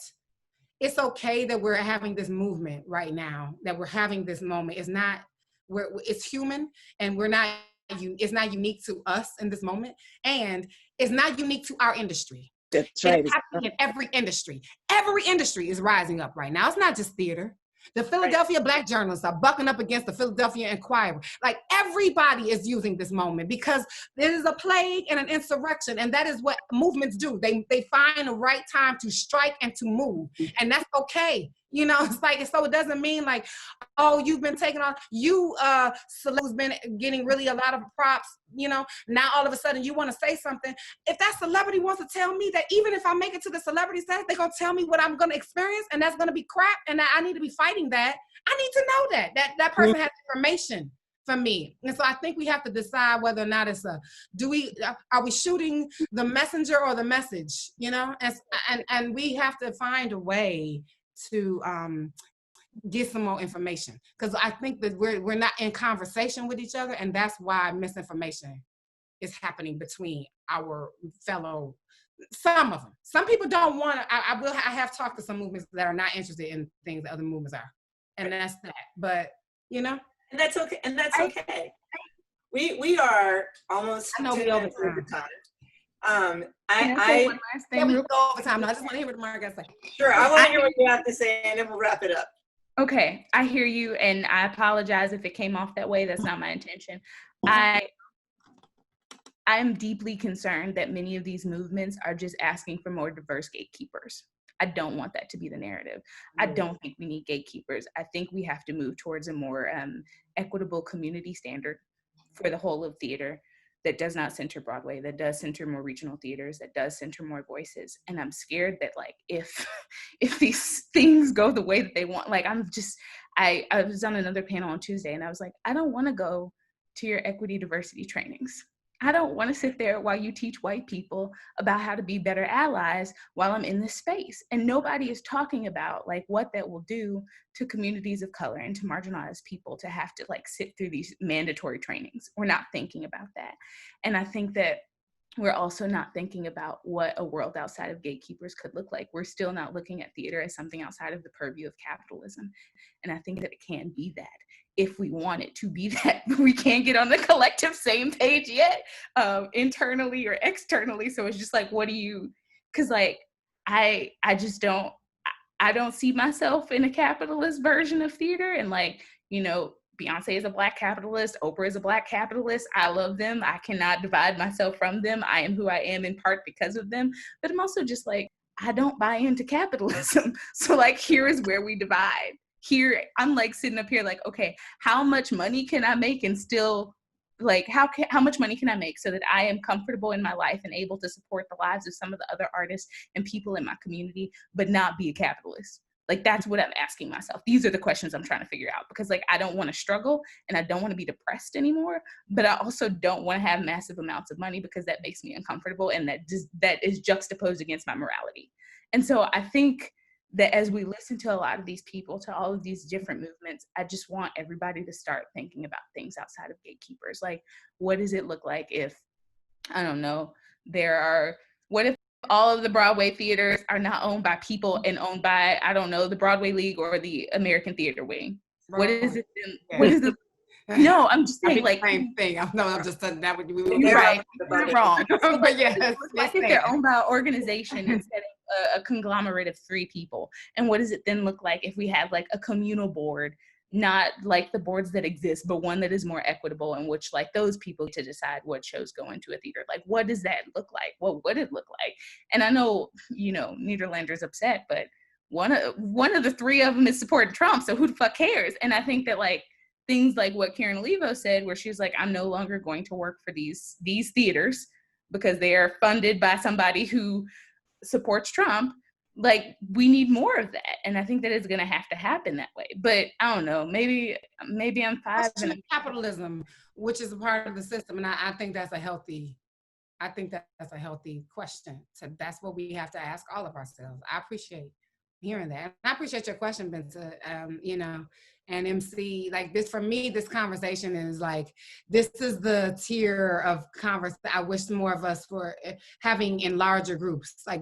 it's okay that we're having this movement right now, that we're having this moment. It's human, and it's not unique to us in this moment, and it's not unique to our industry. That's right. It's happening in every industry. Every industry is rising up right now. It's not just theater. The Philadelphia Black journalists are bucking up against the Philadelphia Inquirer. Like, everybody is using this moment because there is a plague and an insurrection, and that is what movements do. They find the right time to strike and to move, and that's okay. You know, it's like, so it doesn't mean like, oh, you've been taking on, who's been getting really a lot of props, you know, now all of a sudden you want to say something. If that celebrity wants to tell me that even if I make it to the celebrity status, they're going to tell me what I'm going to experience, and that's going to be crap, and that I need to be fighting that, I need to know that person has information for me. And so I think we have to decide whether or not it's are we shooting the messenger or the message, you know? And we have to find a way to get some more information, because I think that we're not in conversation with each other, and that's why misinformation is happening between our fellow. Some of them. Some people don't want to. I have talked to some movements that are not interested in things that other movements are, and that's that. But you know, and that's okay. And that's okay. We are almost 10 minutes over time. I one last thing. We go over time. I just want to hear what Mark got to say. Sure, I want to hear what you have to say, and then we'll wrap it up. Okay, I hear you, and I apologize if it came off that way. That's not my intention. I am deeply concerned that many of these movements are just asking for more diverse gatekeepers. I don't want that to be the narrative. I don't think we need gatekeepers. I think we have to move towards a more equitable community standard for the whole of theater that does not center Broadway, that does center more regional theaters, that does center more voices. And I'm scared that like if these things go the way that they want, like I was on another panel on Tuesday and I was like, I don't want to go to your equity diversity trainings. I don't want to sit there while you teach white people about how to be better allies while I'm in this space. And nobody is talking about like what that will do to communities of color and to marginalized people to have to like sit through these mandatory trainings. We're not thinking about that. And I think that we're also not thinking about what a world outside of gatekeepers could look like. We're still not looking at theater as something outside of the purview of capitalism. And I think that it can be that. If we want it to be that, we can't get on the collective same page yet, internally or externally. So it's just like, what do you, because like, I don't see myself in a capitalist version of theater. And like, you know, Beyonce is a Black capitalist, Oprah is a Black capitalist. I love them. I cannot divide myself from them. I am who I am in part because of them. But I'm also just like, I don't buy into capitalism. So like, here is where we divide. Here, I'm like sitting up here like, okay, how much money can I make and still like, how much money can I make so that I am comfortable in my life and able to support the lives of some of the other artists and people in my community, but not be a capitalist? Like, that's what I'm asking myself. These are the questions I'm trying to figure out, because like, I don't want to struggle and I don't want to be depressed anymore, but I also don't want to have massive amounts of money because that makes me uncomfortable. And that is juxtaposed against my morality. And so I think that as we listen to a lot of these people, to all of these different movements, I just want everybody to start thinking about things outside of gatekeepers. Like, what does it look like if, I don't know, what if all of the Broadway theaters are not owned by people and owned by, I don't know, the Broadway League or the American Theater Wing? What is it then? Yeah. What is it? No, I'm just saying, like, same thing. I'm just saying that would be right. You're wrong. But yes, like if they're owned by an organization instead of a conglomerate of 3 people. And what does it then look like if we have like a communal board, not like the boards that exist, but one that is more equitable, in which like those people to decide what shows go into a theater? Like, what does that look like? What would it look like? And I know, you know, Nederlander's upset, but one of the 3 of them is supporting Trump, so who the fuck cares? And I think that like things like what Karen Olivo said, where she's like, I'm no longer going to work for these theaters because they are funded by somebody who supports Trump. Like, we need more of that. And I think that it's going to have to happen that way. But I don't know, maybe I'm 5. And capitalism, which is a part of the system. And I think that's a healthy question. So that's what we have to ask all of ourselves. I appreciate hearing that. And I appreciate your question, Binta, you know, and MC, like this, for me, this conversation is like, this is the tier of conversation I wish more of us were having in larger groups, like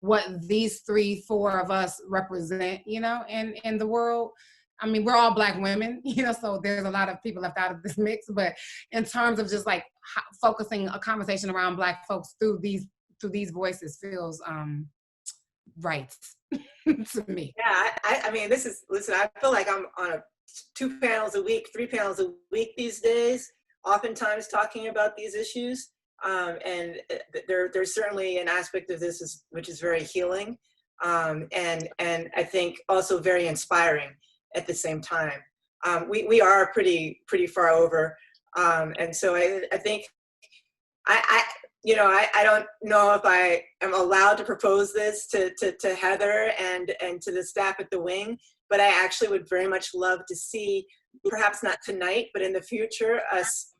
what these 3-4 of us represent, you know, in the world. I mean, we're all Black women, you know, so there's a lot of people left out of this mix, but in terms of just like focusing a conversation around Black folks through these voices feels right to me. Yeah, I mean, listen, I feel like I'm on 2 panels a week, 3 panels a week these days, oftentimes talking about these issues. And there's certainly an aspect of this which is very healing, and I think also very inspiring at the same time. We are pretty far over, and so I think I don't know if I am allowed to propose this to Heather and to the staff at the Wing, but I actually would very much love to see perhaps not tonight, but in the future, us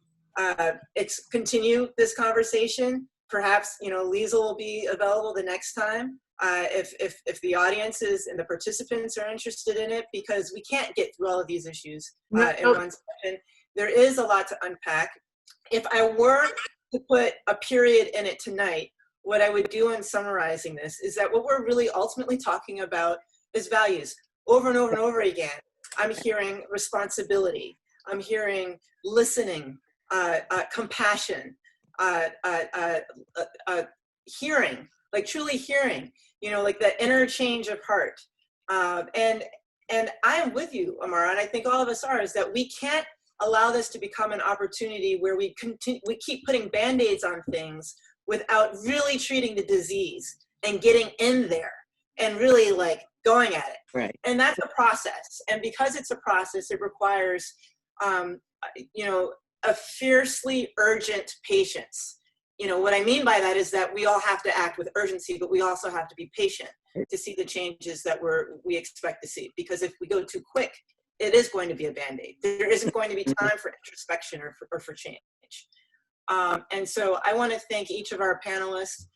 continue this conversation. Perhaps, Liesl will be available the next time if the audiences and the participants are interested in it, because we can't get through all of these issues in one session. There is a lot to unpack. If I were to put a period in it tonight, what I would do in summarizing this is that what we're really ultimately talking about is values. Over and over and over again, I'm hearing responsibility. I'm hearing listening, compassion, hearing, like truly hearing, like the interchange of heart. And I am with you, Amara, and I think all of us are, is that we can't allow this to become an opportunity where we keep putting Band-Aids on things without really treating the disease and getting in there and really like going at it. Right. And that's a process. And because it's a process, it requires, a fiercely urgent patience. What I mean by that is that we all have to act with urgency, but we also have to be patient to see the changes that we expect to see. Because if we go too quick, it is going to be a Band-Aid. There isn't going to be time for introspection or for change. And so I want to thank each of our panelists,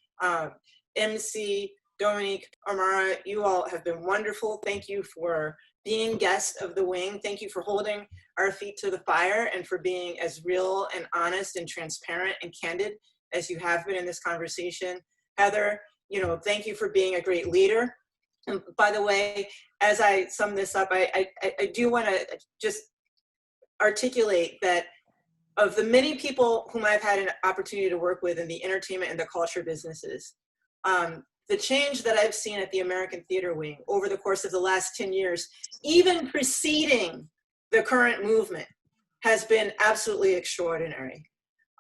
MC, Dominique, Amara. You all have been wonderful. Thank you for being guests of the Wing. Thank you for holding our feet to the fire and for being as real and honest and transparent and candid as you have been in this conversation. Heather, thank you for being a great leader. And by the way, as I sum this up, I do want to just articulate that of the many people whom I've had an opportunity to work with in the entertainment and the culture businesses, the change that I've seen at the American Theater Wing over the course of the last 10 years, even preceding the current movement, has been absolutely extraordinary.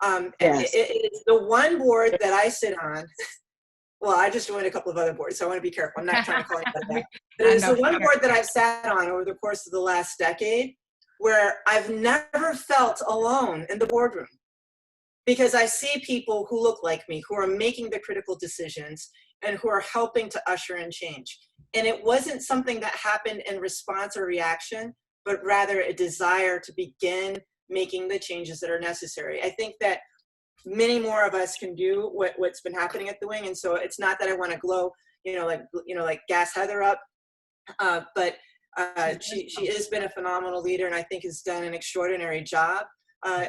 Yes. It's the one board that I sit on. Well, I just joined a couple of other boards, so I want to be careful. I'm not trying to call anybody back. But it's the one board that I've sat on over the course of the last decade where I've never felt alone in the boardroom, because I see people who look like me, who are making the critical decisions and who are helping to usher in change. And it wasn't something that happened in response or reaction, but rather a desire to begin making the changes that are necessary. I think that many more of us can do what's been happening at the Wing. And so it's not that I want to glow, like gas Heather up, but she has been a phenomenal leader, and I think has done an extraordinary job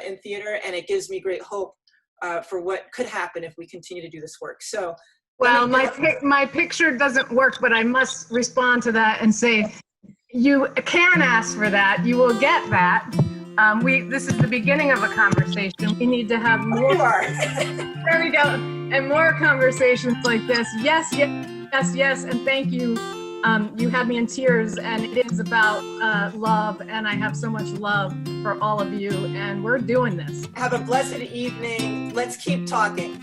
in theater, and it gives me great hope for what could happen if we continue to do this work. So, well, my picture doesn't work, but I must respond to that and say, you can ask for that. You will get that. This is the beginning of a conversation. We need to have more. There we go. And more conversations like this. Yes, yes, yes, yes. And thank you. You had me in tears, and it is about love, and I have so much love for all of you, and we're doing this. Have a blessed evening. Let's keep talking.